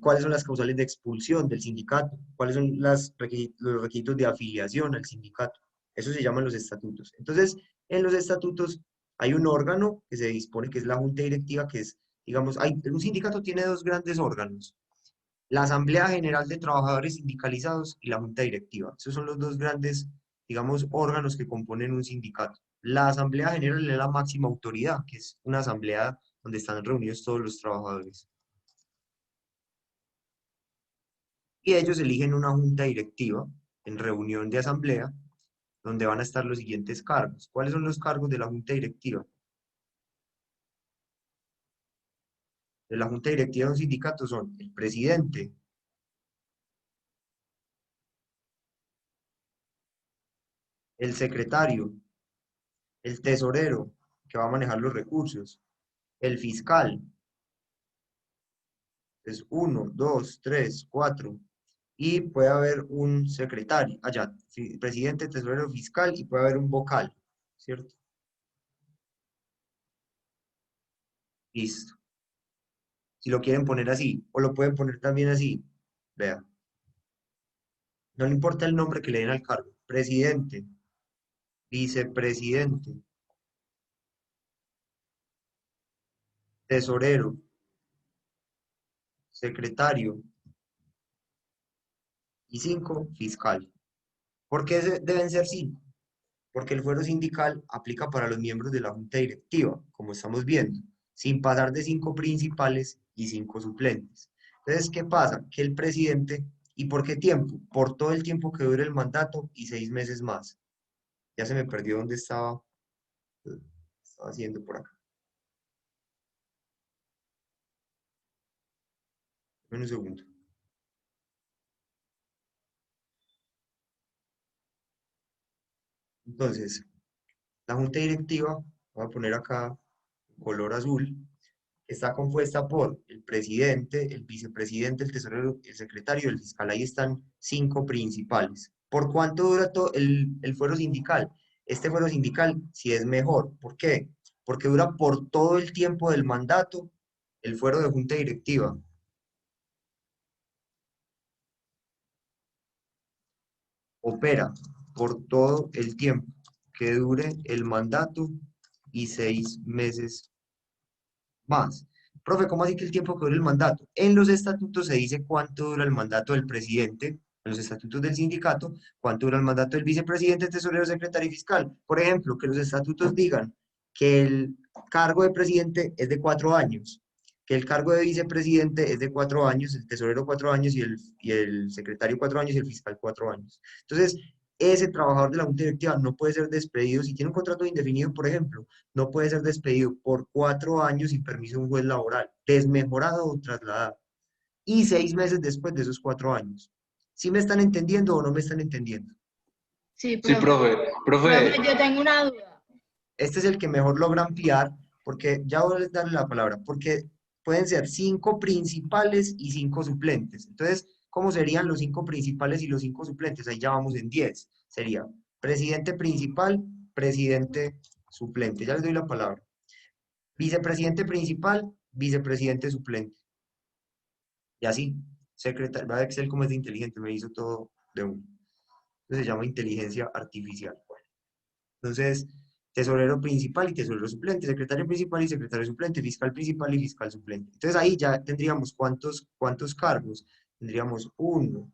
Cuáles son las causales de expulsión del sindicato, cuáles son los requisitos de afiliación al sindicato. Eso se llaman los estatutos. Entonces, en los estatutos hay un órgano que se dispone, que es la junta directiva, que es, digamos, un sindicato tiene dos grandes órganos: la Asamblea General de Trabajadores Sindicalizados y la junta directiva. Esos son los dos grandes, digamos, órganos que componen un sindicato. La Asamblea General es la máxima autoridad, que es una asamblea donde están reunidos todos los trabajadores. Y ellos eligen una junta directiva en reunión de asamblea, donde van a estar los siguientes cargos. ¿Cuáles son los cargos de la junta directiva? De la junta directiva de un sindicato son el presidente, el secretario, el tesorero, que va a manejar los recursos, el fiscal, es uno, dos, tres, cuatro, y puede haber un secretario, allá, presidente, tesorero, fiscal, y puede haber un vocal, ¿cierto? Listo. Si lo quieren poner así, o lo pueden poner también así, vea, no le importa el nombre que le den al cargo: presidente, vicepresidente, tesorero, secretario, y 5, fiscal. ¿Por qué deben ser 5? Porque el fuero sindical aplica para los miembros de la junta directiva, como estamos viendo, sin pasar de 5 principales y 5 suplentes. Entonces, ¿qué pasa? Que el presidente, ¿y por qué tiempo? Por todo el tiempo que dure el mandato y 6 meses más. Ya se me perdió dónde estaba haciendo por acá. Dame un segundo. Entonces, la junta directiva, voy a poner acá color azul, está compuesta por el presidente, el vicepresidente, el tesorero, el secretario, el fiscal. Ahí están 5 principales. ¿Por cuánto dura todo el fuero sindical? Este fuero sindical sí es mejor. ¿Por qué? Porque dura por todo el tiempo del mandato el fuero de junta directiva. Opera por todo el tiempo que dure el mandato y 6 meses más. Profe, ¿cómo así que el tiempo que dura el mandato? En los estatutos se dice cuánto dura el mandato del presidente, en los estatutos del sindicato, cuánto dura el mandato del vicepresidente, tesorero, secretario y fiscal. Por ejemplo, que los estatutos digan que el cargo de presidente es de 4 años, que el cargo de vicepresidente es de 4 años, el tesorero 4 años y el secretario 4 años y el fiscal 4 años. Entonces, ese trabajador de la junta directiva no puede ser despedido si tiene un contrato indefinido, por ejemplo, no puede ser despedido por 4 años sin permiso de un juez laboral, desmejorado o trasladado, y 6 meses después de esos 4 años. ¿Sí me están entendiendo o no me están entendiendo? Sí, Sí, profe. profe. Profe, Profe, yo tengo una duda. Este es el que mejor logra ampliar, porque ya voy a darle la palabra, porque pueden ser 5 principales y 5 suplentes. Entonces, ¿cómo serían los 5 principales y los 5 suplentes? Ahí ya vamos en 10. Sería presidente principal, presidente suplente, ya les doy la palabra. Vicepresidente principal, vicepresidente suplente. Y así, secretario, va Excel como es de inteligente, me hizo todo de uno. Entonces se llama inteligencia artificial. Bueno, entonces, tesorero principal y tesorero suplente, secretario principal y secretario suplente, fiscal principal y fiscal suplente. Entonces ahí ya tendríamos cuántos cargos. Tendríamos 1,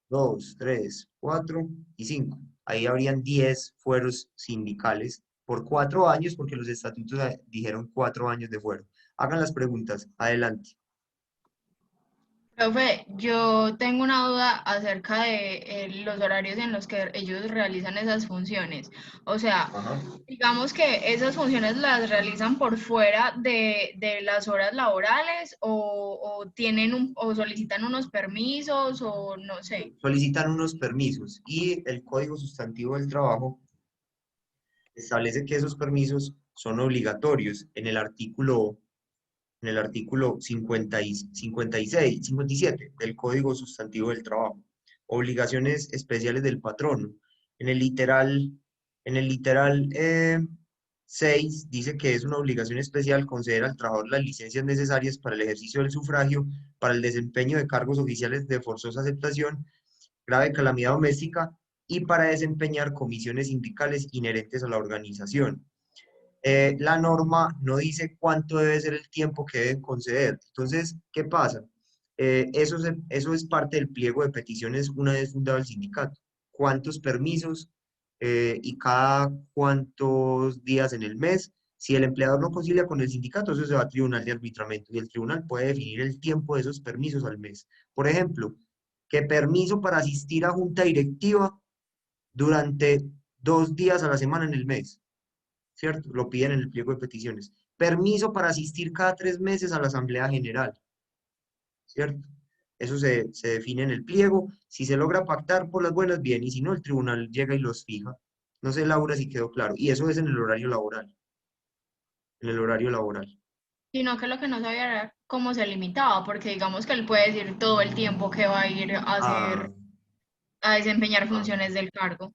2, 3, 4 y 5. Ahí habrían 10 fueros sindicales por 4 años, porque los estatutos dijeron 4 años de fuero. Hagan las preguntas, adelante. Profe, yo tengo una duda acerca de los horarios en los que ellos realizan esas funciones. O sea, Ajá. digamos que esas funciones las realizan por fuera de las horas laborales o tienen o solicitan unos permisos o no sé. Solicitan unos permisos y el Código Sustantivo del Trabajo establece que esos permisos son obligatorios en el artículo 57 del Código Sustantivo del Trabajo. Obligaciones especiales del patrono. En el literal 6 dice que es una obligación especial conceder al trabajador las licencias necesarias para el ejercicio del sufragio, para el desempeño de cargos oficiales de forzosa aceptación, grave calamidad doméstica y para desempeñar comisiones sindicales inherentes a la organización. La norma no dice cuánto debe ser el tiempo que deben conceder. Entonces, ¿qué pasa? Eso es parte del pliego de peticiones una vez fundado el sindicato. ¿Cuántos permisos y cada cuántos días en el mes? Si el empleador no concilia con el sindicato, eso se va a tribunal de arbitramiento y el tribunal puede definir el tiempo de esos permisos al mes. Por ejemplo, que permiso para asistir a junta directiva durante 2 días a la semana en el mes, ¿cierto? Lo piden en el pliego de peticiones. Permiso para asistir cada 3 meses a la Asamblea General, ¿cierto? Eso se define en el pliego. Si se logra pactar por las buenas, bien, y si no, el tribunal llega y los fija. No sé, Laura, si quedó claro. Y eso es en el horario laboral. En el horario laboral. Sino que lo que no sabía era cómo se limitaba, porque digamos que él puede decir todo el tiempo que va a ir a Ah, hacer, a desempeñar ah. funciones del cargo.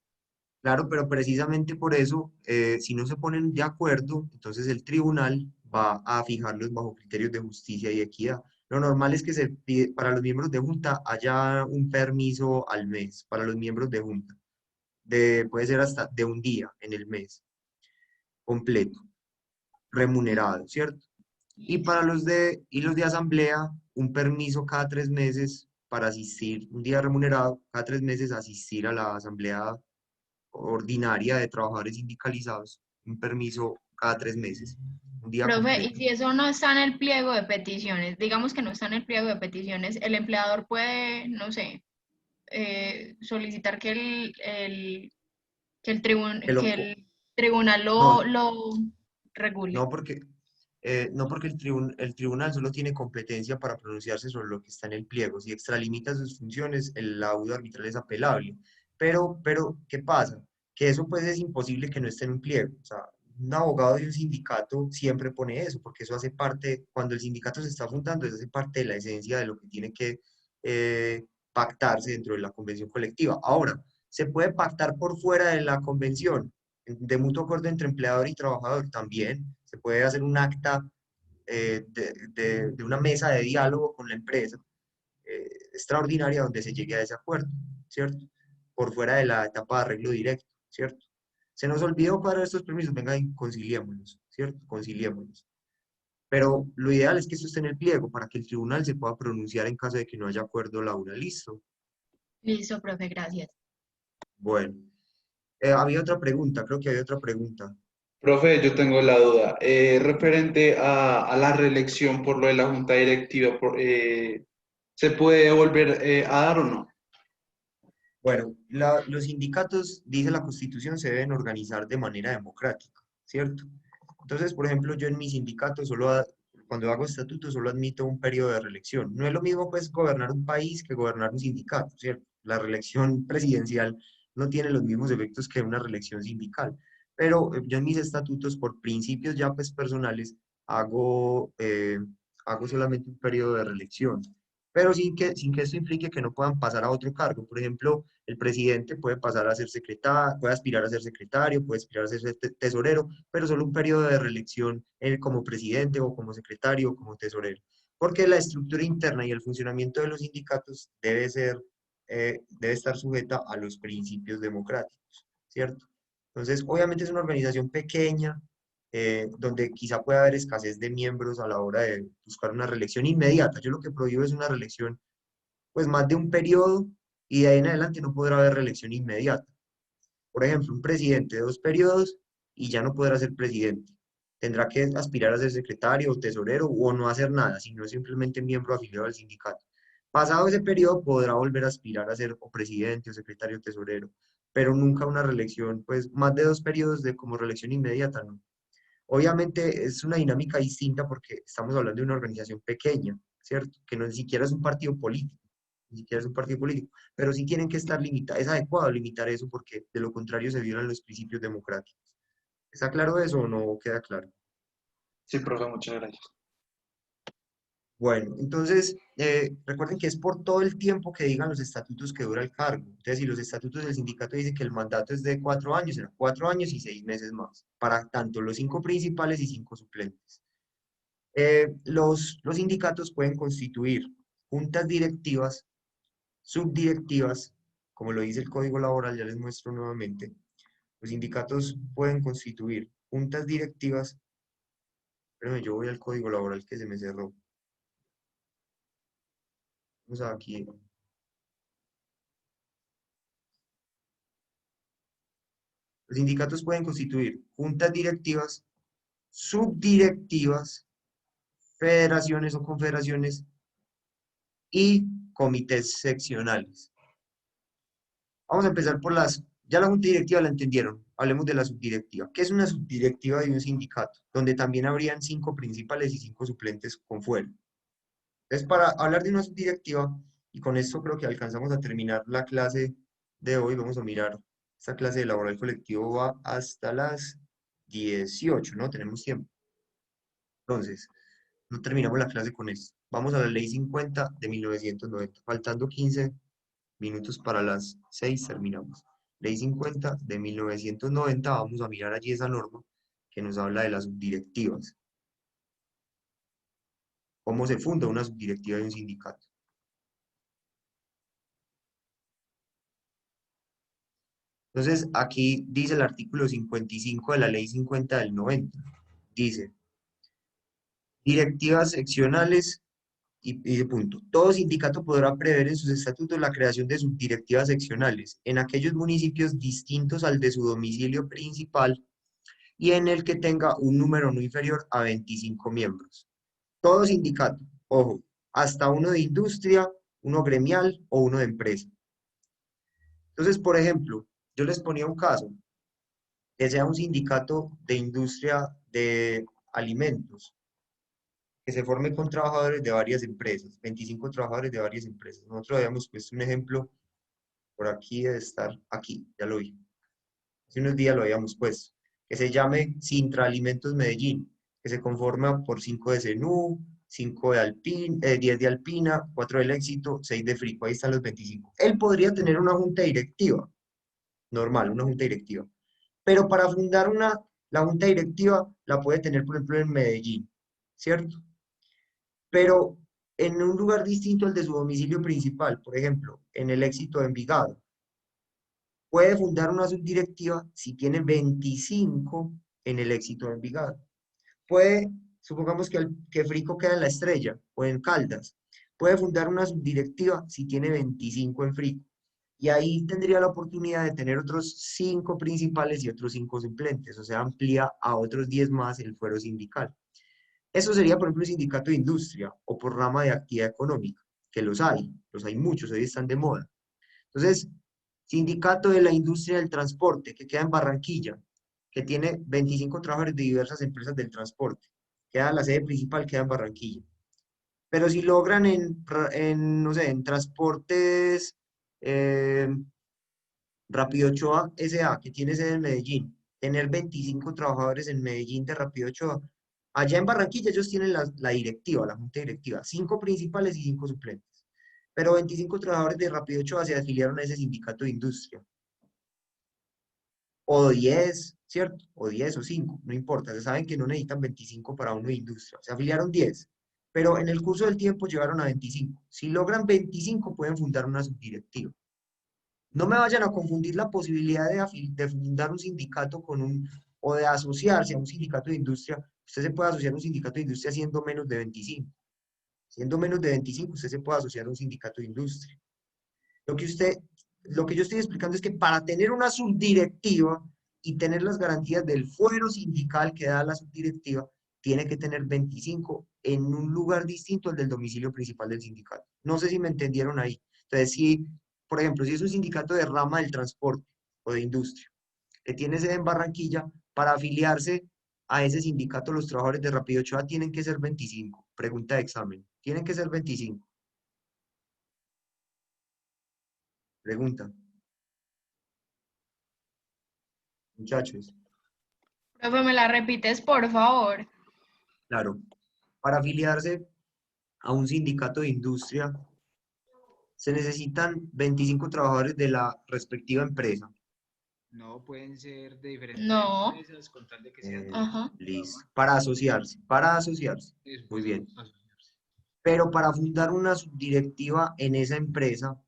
Claro, pero precisamente por eso, si no se ponen de acuerdo, entonces el tribunal va a fijarlos bajo criterios de justicia y equidad. Lo normal es que para los miembros de junta haya un permiso al mes, para los miembros de junta, puede ser hasta de un día en el mes, completo, remunerado, ¿cierto? Y los de asamblea, un permiso cada 3 meses para asistir, un día remunerado, cada 3 meses asistir a la asamblea ordinaria de trabajadores sindicalizados, un permiso cada 3 meses, un día Profe, y completo. si eso no está en el pliego de peticiones, digamos que no está en el pliego de peticiones, el empleador puede, no sé, solicitar que el, Que tribun- lo que co- el tribunal no, lo regule. no porque el tribunal solo tiene competencia para pronunciarse sobre lo que está en el pliego. Si extralimita sus funciones, el laudo arbitral es apelable. Pero, ¿qué pasa? Que eso pues es imposible que no esté en un pliego. O sea, un abogado de un sindicato siempre pone eso, porque eso hace parte, cuando el sindicato se está fundando, eso hace parte de la esencia de lo que tiene que pactarse dentro de la convención colectiva. Ahora, se puede pactar por fuera de la convención, de mutuo acuerdo entre empleador y trabajador también. Se puede hacer un acta de una mesa de diálogo con la empresa extraordinaria donde se llegue a ese acuerdo, ¿cierto? Por fuera de la etapa de arreglo directo, ¿cierto? Se nos olvidó para estos permisos, venga y conciliémonos, ¿cierto? Conciliémonos. Pero lo ideal es que esto esté en el pliego para que el tribunal se pueda pronunciar en caso de que no haya acuerdo laboral. Listo. Listo, profe, gracias. Bueno, había otra pregunta, creo que había otra pregunta. Profe, yo tengo la duda. Referente a la reelección por lo de la junta directiva, ¿se puede volver a dar o no? Bueno, los sindicatos, dice la Constitución, se deben organizar de manera democrática, ¿cierto? Entonces, por ejemplo, yo en mi sindicato cuando hago estatuto solo admito un periodo de reelección. No es lo mismo, pues, gobernar un país que gobernar un sindicato, ¿cierto? La reelección presidencial no tiene los mismos efectos que una reelección sindical. Pero yo en mis estatutos, por principios ya, pues, personales, hago solamente un periodo de reelección. pero sin que esto implique que no puedan pasar a otro cargo. Por ejemplo, el presidente puede pasar a ser secretario, puede aspirar a ser secretario, puede aspirar a ser tesorero, pero solo un periodo de reelección como presidente o como secretario o como tesorero. Porque la estructura interna y el funcionamiento de los sindicatos debe estar sujeta a los principios democráticos, ¿cierto? Entonces, obviamente es una organización pequeña, donde quizá pueda haber escasez de miembros a la hora de buscar una reelección inmediata. Yo lo que prohíbo es una reelección, pues más de un periodo, y de ahí en adelante no podrá haber reelección inmediata. Por ejemplo, un presidente de 2 periodos y ya no podrá ser presidente. Tendrá que aspirar a ser secretario o tesorero o no hacer nada, sino simplemente miembro afiliado al sindicato. Pasado ese periodo podrá volver a aspirar a ser o presidente o secretario o tesorero, pero nunca una reelección, pues más de 2 periodos de como reelección inmediata, no. Obviamente es una dinámica distinta porque estamos hablando de una organización pequeña, ¿cierto? Que no ni siquiera es un partido político, ni siquiera es un partido político, pero sí tienen que estar limitados, es adecuado limitar eso porque de lo contrario se violan los principios democráticos. ¿Está claro eso o no queda claro? Sí, profe, muchas gracias. Bueno, entonces, recuerden que es por todo el tiempo que digan los estatutos que dura el cargo. Entonces, si los estatutos del sindicato dicen que el mandato es de 4 años, será 4 años y 6 meses más, para tanto los 5 principales y 5 suplentes. Los sindicatos pueden constituir juntas directivas, subdirectivas, como lo dice el Código Laboral, ya les muestro nuevamente. Los sindicatos pueden constituir juntas directivas, pero yo voy al Código Laboral que se me cerró. Vamos aquí. Los sindicatos pueden constituir juntas directivas, subdirectivas, federaciones o confederaciones y comités seccionales. Vamos a empezar por ya la junta directiva la entendieron, hablemos de la subdirectiva. ¿Qué es una subdirectiva de un sindicato? Donde también habrían 5 principales y 5 suplentes con fuero. Entonces, para hablar de una subdirectiva, y con esto creo que alcanzamos a terminar la clase de hoy, vamos a mirar, esta clase de laboral colectivo va hasta las 18, ¿no? Tenemos tiempo. Entonces, no terminamos la clase con esto. Vamos a la ley 50 de 1990. Faltando 15 minutos para las 6 terminamos. Ley 50 de 1990, vamos a mirar allí esa norma que nos habla de las subdirectivas. ¿Cómo se funda una subdirectiva de un sindicato? Entonces, aquí dice el artículo 55 de la ley 50 del 90. Dice, directivas seccionales y dice punto. Todo sindicato podrá prever en sus estatutos la creación de subdirectivas seccionales en aquellos municipios distintos al de su domicilio principal y en el que tenga un número no inferior a 25 miembros. Todo sindicato, ojo, hasta uno de industria, uno gremial o uno de empresa. Entonces, por ejemplo, yo les ponía un caso, que sea un sindicato de industria de alimentos, que se forme con trabajadores de varias empresas, 25 trabajadores de varias empresas. Nosotros habíamos puesto un ejemplo, por aquí debe estar, aquí, ya lo vi. Hace unos días lo habíamos puesto, que se llame Sintra Alimentos Medellín, que se conforma por 5 de Zenú, 5 de Alpina, 10 de Alpina, 4 del Éxito, 6 de Frico, ahí están los 25. Él podría tener una junta directiva, normal, una junta directiva. Pero para fundar la junta directiva la puede tener, por ejemplo, en Medellín, ¿cierto? Pero en un lugar distinto al de su domicilio principal, por ejemplo, en el Éxito de Envigado. Puede fundar una subdirectiva si tiene 25 en el Éxito de Envigado. Puede, supongamos que Frico queda en La Estrella o en Caldas. Puede fundar una subdirectiva si tiene 25 en Frico. Y ahí tendría la oportunidad de tener otros 5 principales y otros 5 suplentes, o sea, amplía a otros 10 más el fuero sindical. Eso sería, por ejemplo, el sindicato de industria o por rama de actividad económica, que los hay muchos, hoy están de moda. Entonces, sindicato de la industria del transporte, que queda en Barranquilla, que tiene 25 trabajadores de diversas empresas del transporte, queda la sede principal, queda en Barranquilla. Pero si logran no sé, en transportes, Rápido Ochoa S.A., que tiene sede en Medellín, tener 25 trabajadores en Medellín de Rápido Ochoa. Allá en Barranquilla ellos tienen la directiva, la junta directiva, 5 principales y 5 suplentes. pero 25 trabajadores de Rápido Ochoa se afiliaron a ese sindicato de industria. O 10, ¿cierto? O 10 o 5, no importa. Se saben que no necesitan 25 para uno de industria. Se afiliaron 10, pero en el curso del tiempo llegaron a 25. Si logran 25, pueden fundar una subdirectiva. No me vayan a confundir la posibilidad de fundar un sindicato o de asociarse a un sindicato de industria. Usted se puede asociar a un sindicato de industria siendo menos de 25. Siendo menos de 25, usted se puede asociar a un sindicato de industria. Lo que usted, lo que yo estoy explicando es que para tener una subdirectiva y tener las garantías del fuero sindical que da la subdirectiva, tiene que tener 25 en un lugar distinto al del domicilio principal del sindicato. No sé si me entendieron ahí. Entonces, si, por ejemplo, si es un sindicato de rama del transporte o de industria, que tiene sede en Barranquilla, para afiliarse a ese sindicato, los trabajadores de Rápido Ochoa tienen que ser 25. Pregunta de examen. Tienen que ser 25. Pregunta. Muchachos, Profe, ¿me la repites, por favor? claro. Para afiliarse a un sindicato de industria, se necesitan 25 trabajadores de la respectiva empresa. No, pueden ser de diferentes No. empresas con tal de que sean Ajá. Listo. Para asociarse, para asociarse. eso, Muy pues, bien. asociarse. Pero para fundar una subdirectiva en esa empresa,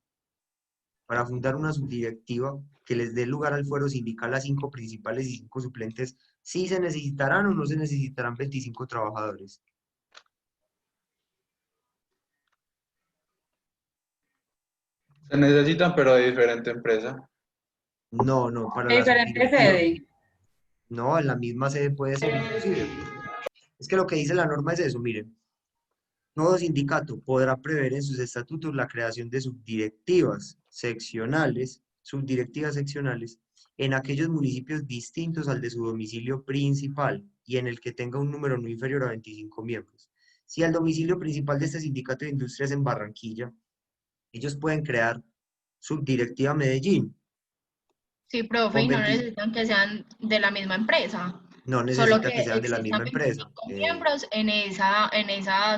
para fundar una subdirectiva que les dé lugar al fuero sindical a 5 principales y 5 suplentes, ¿sí se necesitarán o no se necesitarán 25 trabajadores? Se necesitan, pero de diferente empresa. No, no, para De la diferente subdirectiva. sede. No, en la misma sede puede ser inclusive. Es que lo que dice la norma es eso, miren. Todo sindicato podrá prever en sus estatutos la creación de subdirectivas seccionales, en aquellos municipios distintos al de su domicilio principal y en el que tenga un número no inferior a 25 miembros. Si el domicilio principal de este sindicato de industria es en Barranquilla, ellos pueden crear subdirectiva Medellín Sí, profe, con y no 20, necesitan que sean de la misma empresa, no solo necesita que que sean de la existan misma empresa. 25 miembros en esa En esa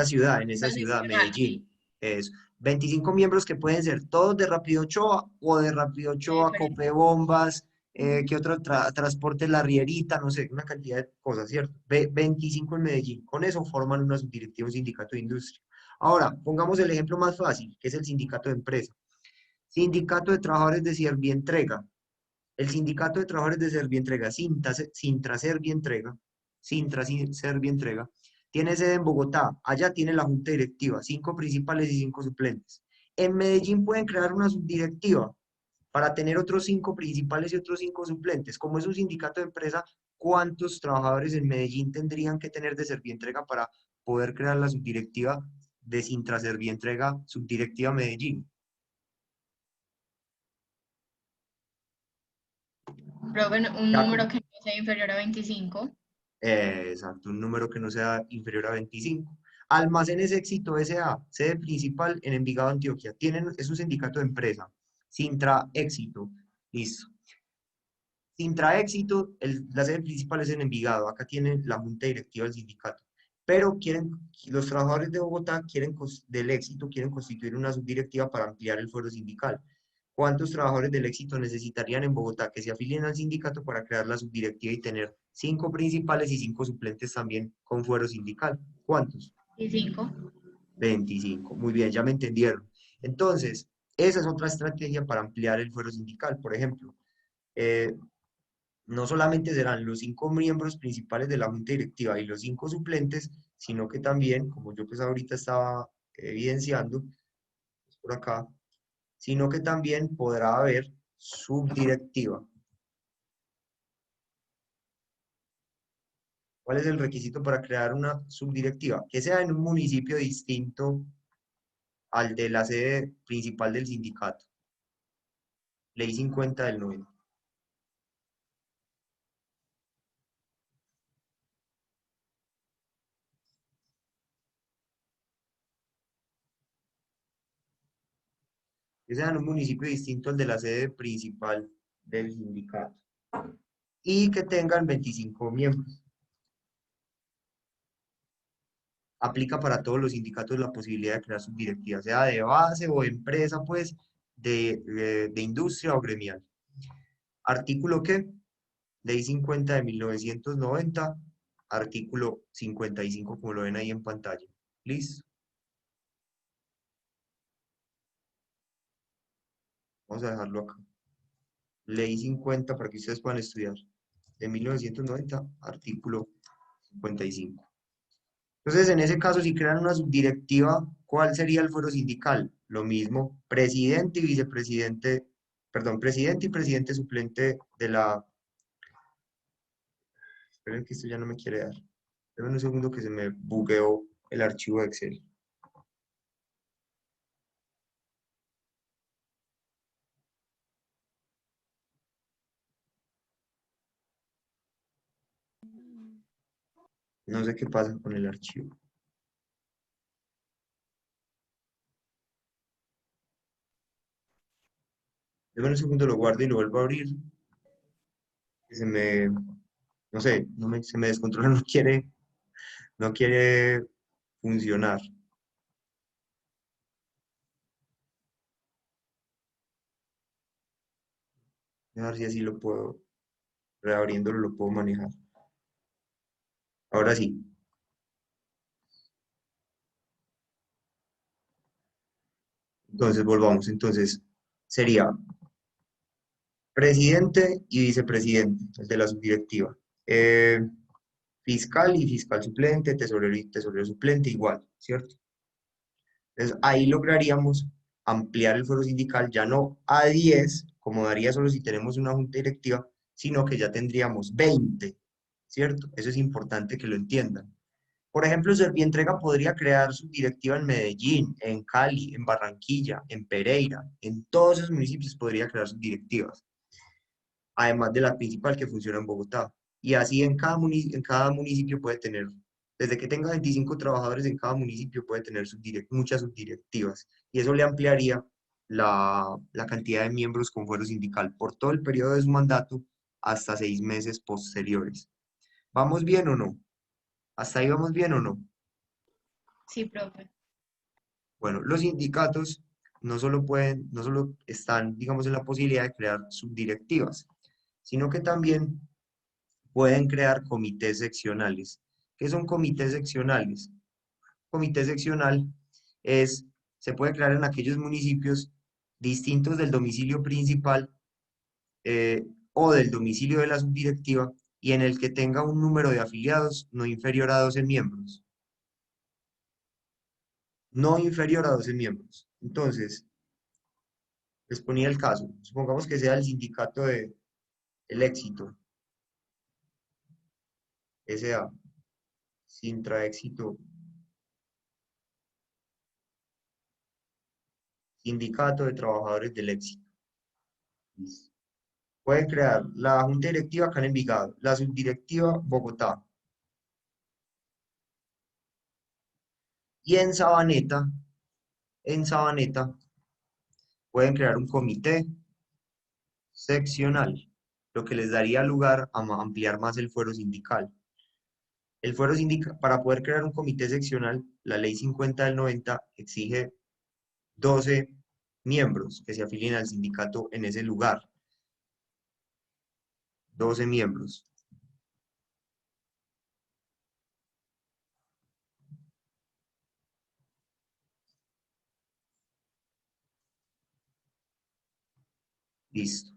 ciudad, seccional, sí, Medellín. Es 25 miembros que pueden ser todos de Rápido Ochoa o de Rápido de Ochoa, diferente. Copebombas, Ujú. ¿qué otro transporte? La Rierita, no sé, una cantidad de cosas, ¿cierto? 25 en Medellín. Con eso forman una subdirectiva, un sindicato de industria. Ahora, pongamos el ejemplo más fácil, que es el sindicato de empresa. Sindicato de trabajadores de Servientrega. El sindicato de trabajadores de Servientrega, Sintra Servientrega, Servientrega, tiene sede en Bogotá. Allá tiene la junta directiva, 5 principales y 5 suplentes. En Medellín pueden crear una subdirectiva para tener otros 5 principales y otros 5 suplentes. Como es un sindicato de empresa, ¿cuántos trabajadores en Medellín tendrían que tener de Servientrega para poder crear la subdirectiva de Sintra Servientrega, subdirectiva Medellín? Profe, un Ya número que no sea inferior a 25. Exacto, un número que no sea inferior a 25. Almacenes Éxito S.A., sede principal en Envigado, Antioquia. Es un sindicato de empresa. Sintra Éxito. Listo. Sintra Éxito, la sede principal es en Envigado. Acá tienen la junta directiva del sindicato. Pero los trabajadores de Bogotá del Éxito quieren constituir una subdirectiva para ampliar el fuero sindical. ¿Cuántos trabajadores del Éxito necesitarían en Bogotá que se afilien al sindicato para crear la subdirectiva y tener 5 principales y 5 suplentes también con fuero sindical? ¿Cuántos? 25. 25. Muy bien, ya me entendieron. Entonces, esa es otra estrategia para ampliar el fuero sindical. Por ejemplo, eh, no solamente serán los 5 miembros principales de la junta directiva y los 5 suplentes, sino que también, como yo pues ahorita estaba evidenciando, por acá, sino que también podrá haber subdirectiva. ¿Cuál es el requisito para crear una subdirectiva? Que sea en un municipio distinto al de la sede principal del sindicato. Ley 50 del 90. Que sea en un municipio distinto al de la sede principal del sindicato. Y que tengan 25 miembros. aplica para todos los sindicatos la posibilidad de crear subdirectivas, sea de base o empresa, pues, de industria o gremial. ¿Artículo qué? Ley 50 de 1990, artículo 55, como lo ven ahí en pantalla. ¿Listo? Vamos a dejarlo acá. Ley 50 para que ustedes puedan estudiar. De 1990, artículo 55. Entonces, en ese caso, si crean una subdirectiva, ¿cuál sería el fuero sindical? Lo mismo, presidente y vicepresidente, perdón, presidente y presidente suplente de la... Esperen que esto ya no me quiere dar. Esperen un segundo que se me bugueó el archivo de Excel. No sé qué pasa con el archivo. Esperen un segundo, lo guardo y lo vuelvo a abrir. Que se me... No sé, se me descontrola, no quiere funcionar. A ver si así lo puedo, reabriéndolo lo puedo manejar. Ahora sí. Entonces, volvamos. Entonces, sería presidente y vicepresidente, el de la subdirectiva. Fiscal y fiscal suplente, tesorero y tesorero suplente, igual, ¿cierto? Entonces, ahí lograríamos ampliar el fuero sindical ya no a 10, como daría solo si tenemos una junta directiva, sino que ya tendríamos 20, ¿cierto? Eso es importante que lo entiendan. Por ejemplo, Servientrega podría crear su directiva en Medellín, en Cali, en Barranquilla, en Pereira, en todos esos municipios podría crear sus directivas, además de la principal que funciona en Bogotá. Y así en cada municipio puede tener, desde que tenga 25 trabajadores en cada municipio puede tener muchas subdirectivas. Y eso le ampliaría la cantidad de miembros con fuero sindical por todo el periodo de su mandato hasta 6 meses posteriores. ¿Vamos bien o no? ¿Hasta ahí vamos bien o no? Sí, profe. Bueno, los sindicatos no solo están, digamos, en la posibilidad de crear subdirectivas, sino que también pueden crear comités seccionales. ¿Qué son comités seccionales? Comité seccional se puede crear en aquellos municipios distintos del domicilio principal o del domicilio de la subdirectiva y en el que tenga un número de afiliados no inferior a 12 miembros. No inferior a 12 miembros. Entonces, les ponía el caso. Supongamos que sea el sindicato de El Éxito, S.A. Sintra Éxito, Sindicato de Trabajadores del Éxito. Listo. Pueden crear la junta directiva acá en Envigado, la subdirectiva Bogotá. Y en Sabaneta, pueden crear un comité seccional, lo que les daría lugar a ampliar más el fuero sindical. El fuero sindical, para poder crear un comité seccional, la ley 50 del 90 exige 12 miembros que se afilien al sindicato en ese lugar. 12 miembros. Listo.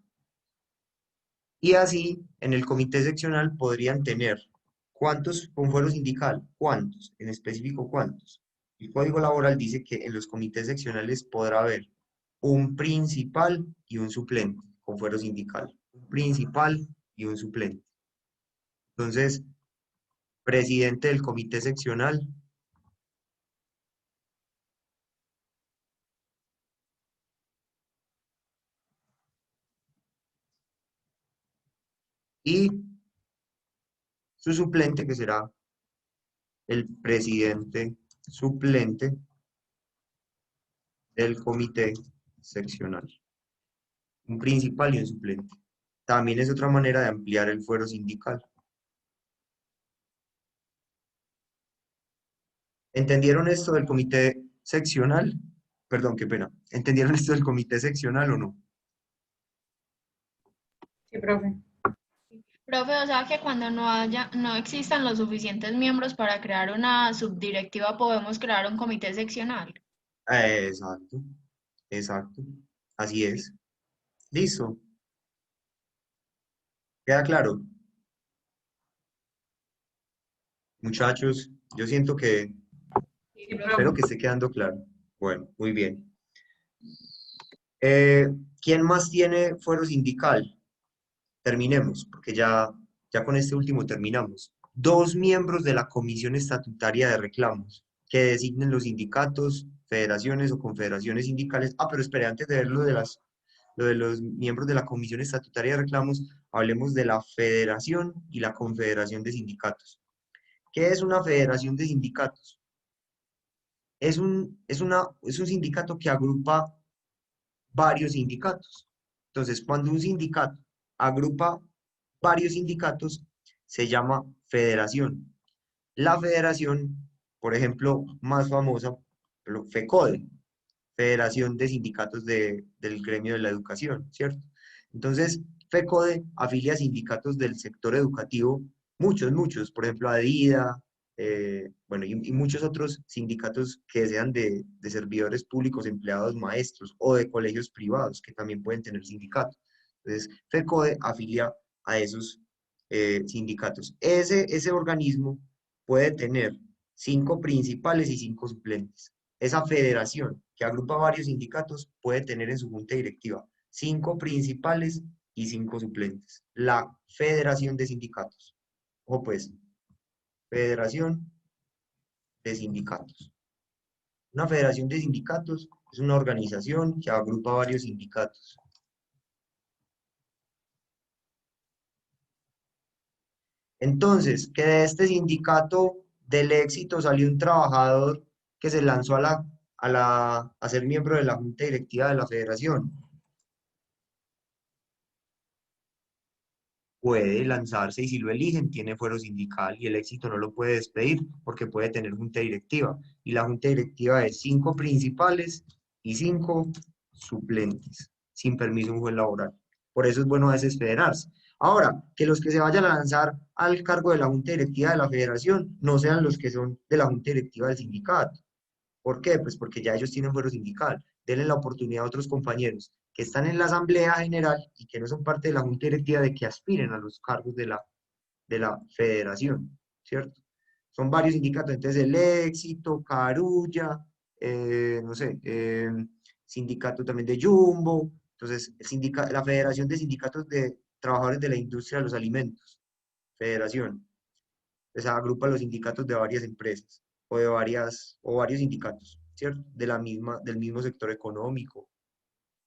Y así, en el comité seccional podrían tener, ¿cuántos con fuero sindical? ¿Cuántos? En específico, ¿cuántos? El Código Laboral dice que en los comités seccionales podrá haber un principal y un suplente con fuero sindical. Un principal y un suplente. Entonces, presidente del comité seccional y su suplente, que será el presidente suplente del comité seccional. Un principal y un suplente. También es otra manera de ampliar el fuero sindical. ¿Entendieron esto del comité seccional? Perdón, qué pena. ¿Entendieron esto del comité seccional o no? Sí, profe. Profe, o sea que cuando no existan los suficientes miembros para crear una subdirectiva, podemos crear un comité seccional. Exacto, exacto. Así es. Listo. ¿Queda claro? Muchachos, yo siento que, Sí, espero profe. que esté quedando claro. Bueno, muy bien. ¿Quién más tiene fuero sindical? Terminemos, porque ya con este último terminamos. 2 miembros de la Comisión Estatutaria de Reclamos, que designen los sindicatos, federaciones o confederaciones sindicales. Ah, pero espere, antes de ver lo de los miembros de la Comisión Estatutaria de Reclamos, hablemos de la Federación y la Confederación de Sindicatos. ¿Qué es una federación de sindicatos? Es un sindicato que agrupa varios sindicatos. Entonces, cuando un sindicato agrupa varios sindicatos, se llama federación. La federación, por ejemplo, más famosa, FECODE, Federación de Sindicatos del Gremio de la Educación, ¿cierto? Entonces, FECODE afilia a sindicatos del sector educativo, muchos, por ejemplo, ADIDA, bueno, y muchos otros sindicatos que sean de servidores públicos, empleados, maestros o de colegios privados que también pueden tener sindicatos. Entonces, FECODE afilia a esos sindicatos. Ese organismo puede tener 5 principales y 5 suplentes. Esa federación que agrupa varios sindicatos puede tener en su junta directiva 5 principales y 5 suplentes. La Federación de Sindicatos. O pues, Federación de Sindicatos. Una federación de sindicatos es una organización que agrupa varios sindicatos. Entonces, que de este sindicato del éxito salió un trabajador que se lanzó a ser miembro de la junta directiva de la federación. Puede lanzarse y si lo eligen tiene fuero sindical y el éxito no lo puede despedir porque puede tener junta directiva. Y la junta directiva es 5 principales y 5 suplentes, sin permiso de un juez laboral. Por eso es bueno a veces federarse. Ahora, que los que se vayan a lanzar al cargo de la junta directiva de la federación no sean los que son de la junta directiva del sindicato. ¿Por qué? Pues porque ya ellos tienen fuero sindical. Denle la oportunidad a otros compañeros que están en la Asamblea General y que no son parte de la Junta Directiva de que aspiren a los cargos de la federación, ¿cierto? Son varios sindicatos, entonces el Éxito, Carulla, no sé, sindicato también de Jumbo, entonces la Federación de Sindicatos de Trabajadores de la Industria de los Alimentos, federación, entonces agrupa los sindicatos de varias empresas o varios sindicatos, ¿cierto? Del mismo sector económico.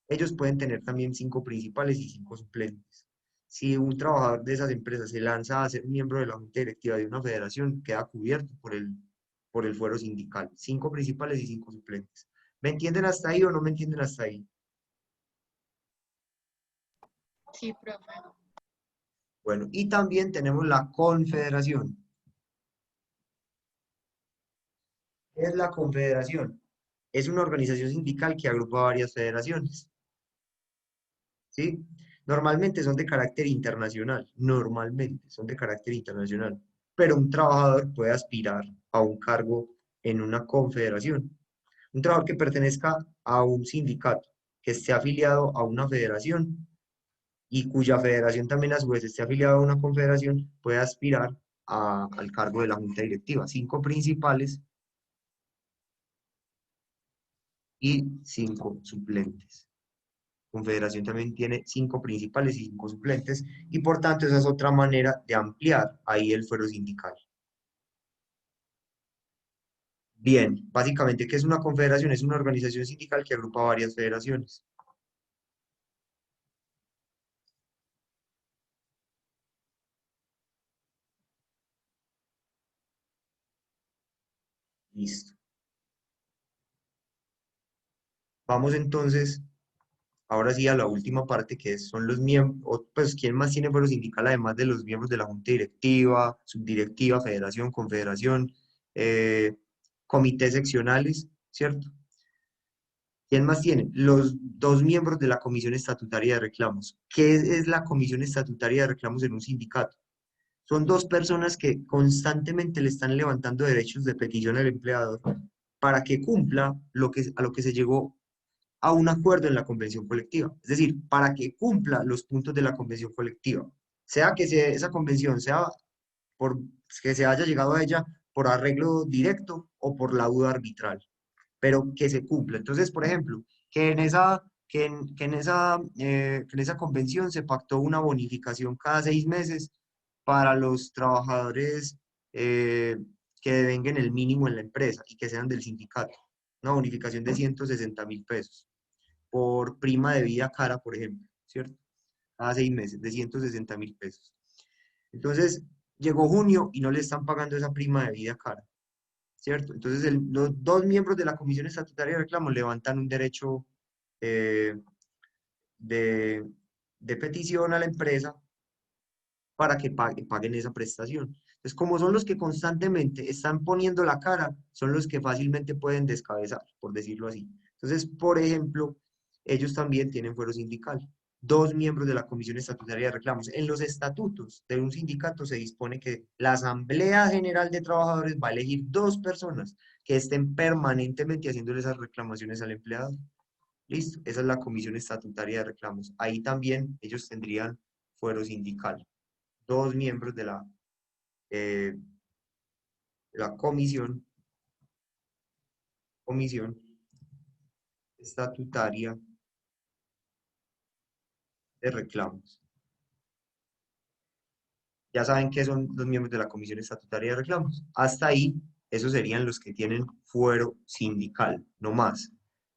Ellos pueden tener también 5 principales y 5 suplentes. Si un trabajador de esas empresas se lanza a ser miembro de la junta directiva de una federación, queda cubierto por el fuero sindical. 5 principales y 5 suplentes. ¿Me entienden hasta ahí o no me entienden hasta ahí? Sí, profe. Bueno, y también tenemos la confederación. ¿Qué es la confederación? Es una organización sindical que agrupa varias federaciones. ¿Sí? Normalmente son de carácter internacional, normalmente son de carácter internacional, pero un trabajador puede aspirar a un cargo en una confederación. Un trabajador que pertenezca a un sindicato, que esté afiliado a una federación y cuya federación también a su vez esté afiliada a una confederación, puede aspirar al cargo de la junta directiva. 5 principales y 5 suplentes. Confederación también tiene 5 principales y 5 suplentes, y por tanto esa es otra manera de ampliar ahí el fuero sindical. Bien, básicamente, ¿qué es una confederación? Es una organización sindical que agrupa varias federaciones. Listo. Vamos entonces, ahora sí a la última parte, que son los miembros, pues, ¿quién más tiene fuero sindical además de los miembros de la junta directiva, subdirectiva, federación, confederación, comités seccionales, ¿cierto? ¿Quién más tiene? Los dos miembros de la Comisión Estatutaria de Reclamos. ¿Qué es la Comisión Estatutaria de Reclamos en un sindicato? Son dos personas que constantemente le están levantando derechos de petición al empleador para que cumpla a lo que se llegó a un acuerdo en la convención colectiva. Es decir, para que cumpla los puntos de la convención colectiva. Sea que esa convención sea por que se haya llegado a ella por arreglo directo o por laudo arbitral, pero que se cumpla. Entonces, por ejemplo, que en esa convención se pactó una bonificación cada 6 meses para los trabajadores que devenguen el mínimo en la empresa y que sean del sindicato. Una bonificación de 160.000 pesos por prima de vida cara, por ejemplo, ¿cierto? Cada 6 meses, de 160.000 pesos. Entonces, llegó junio y no le están pagando esa prima de vida cara, ¿cierto? Entonces, los dos miembros de la Comisión Estatutaria de Reclamos levantan un derecho eh, de petición a la empresa para que paguen esa prestación. Entonces, como son los que constantemente están poniendo la cara, son los que fácilmente pueden descabezar, por decirlo así. Entonces, por ejemplo, ellos también tienen fuero sindical. Dos miembros de la Comisión Estatutaria de Reclamos. En los estatutos de un sindicato se dispone que la Asamblea General de Trabajadores va a elegir dos personas que estén permanentemente haciéndole esas reclamaciones al empleado. Listo, esa es la Comisión Estatutaria de Reclamos. Ahí también ellos tendrían fuero sindical. Dos miembros de la comisión estatutaria de reclamos. Ya saben qué son los miembros de la Comisión Estatutaria de Reclamos. Hasta ahí, esos serían los que tienen fuero sindical, no más.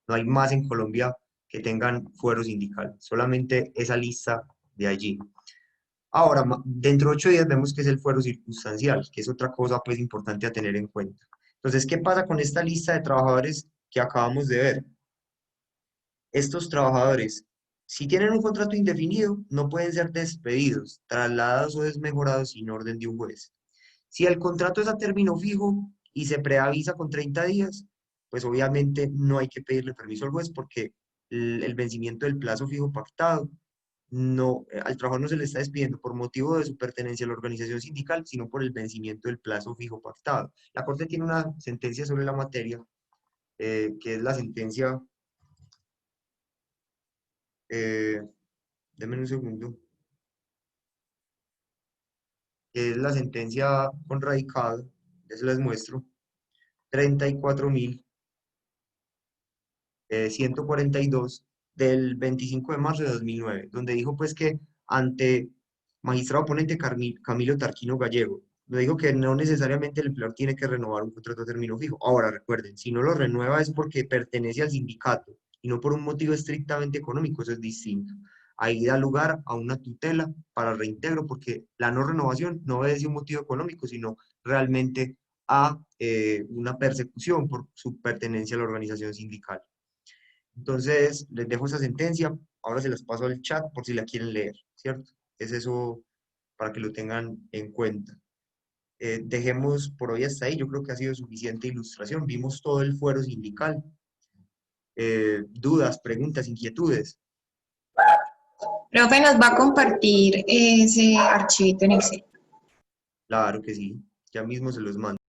No hay más en Colombia que tengan fuero sindical, solamente esa lista de allí. Ahora, dentro de 8 días vemos que es el fuero circunstancial, que es otra cosa pues importante a tener en cuenta. Entonces, ¿qué pasa con esta lista de trabajadores que acabamos de ver? Estos trabajadores, si tienen un contrato indefinido, no pueden ser despedidos, trasladados o desmejorados sin orden de un juez. Si el contrato es a término fijo y se preavisa con 30 días, pues obviamente no hay que pedirle permiso al juez porque el vencimiento del plazo fijo pactado, no, al trabajador no se le está despidiendo por motivo de su pertenencia a la organización sindical, sino por el vencimiento del plazo fijo pactado. La Corte tiene una sentencia sobre la materia, que es la sentencia, denme un segundo, que es la sentencia con radicado, ya se les muestro, 34.142 del 25 de marzo de 2009, donde dijo pues que ante magistrado ponente Camilo Tarquino Gallego, le dijo que no necesariamente el empleador tiene que renovar un contrato a término fijo. Ahora recuerden, si no lo renueva es porque pertenece al sindicato y no por un motivo estrictamente económico, eso es distinto. Ahí da lugar a una tutela para reintegro porque la no renovación no obedece un motivo económico, sino realmente a una persecución por su pertenencia a la organización sindical. Entonces, les dejo esa sentencia, ahora se las paso al chat por si la quieren leer, ¿cierto? Es eso para que lo tengan en cuenta. Dejemos por hoy hasta ahí, yo creo que ha sido suficiente ilustración, vimos todo el fuero sindical. Dudas, preguntas, inquietudes. Profe, nos va a compartir ese archivito en Excel. Claro que sí, ya mismo se los mando.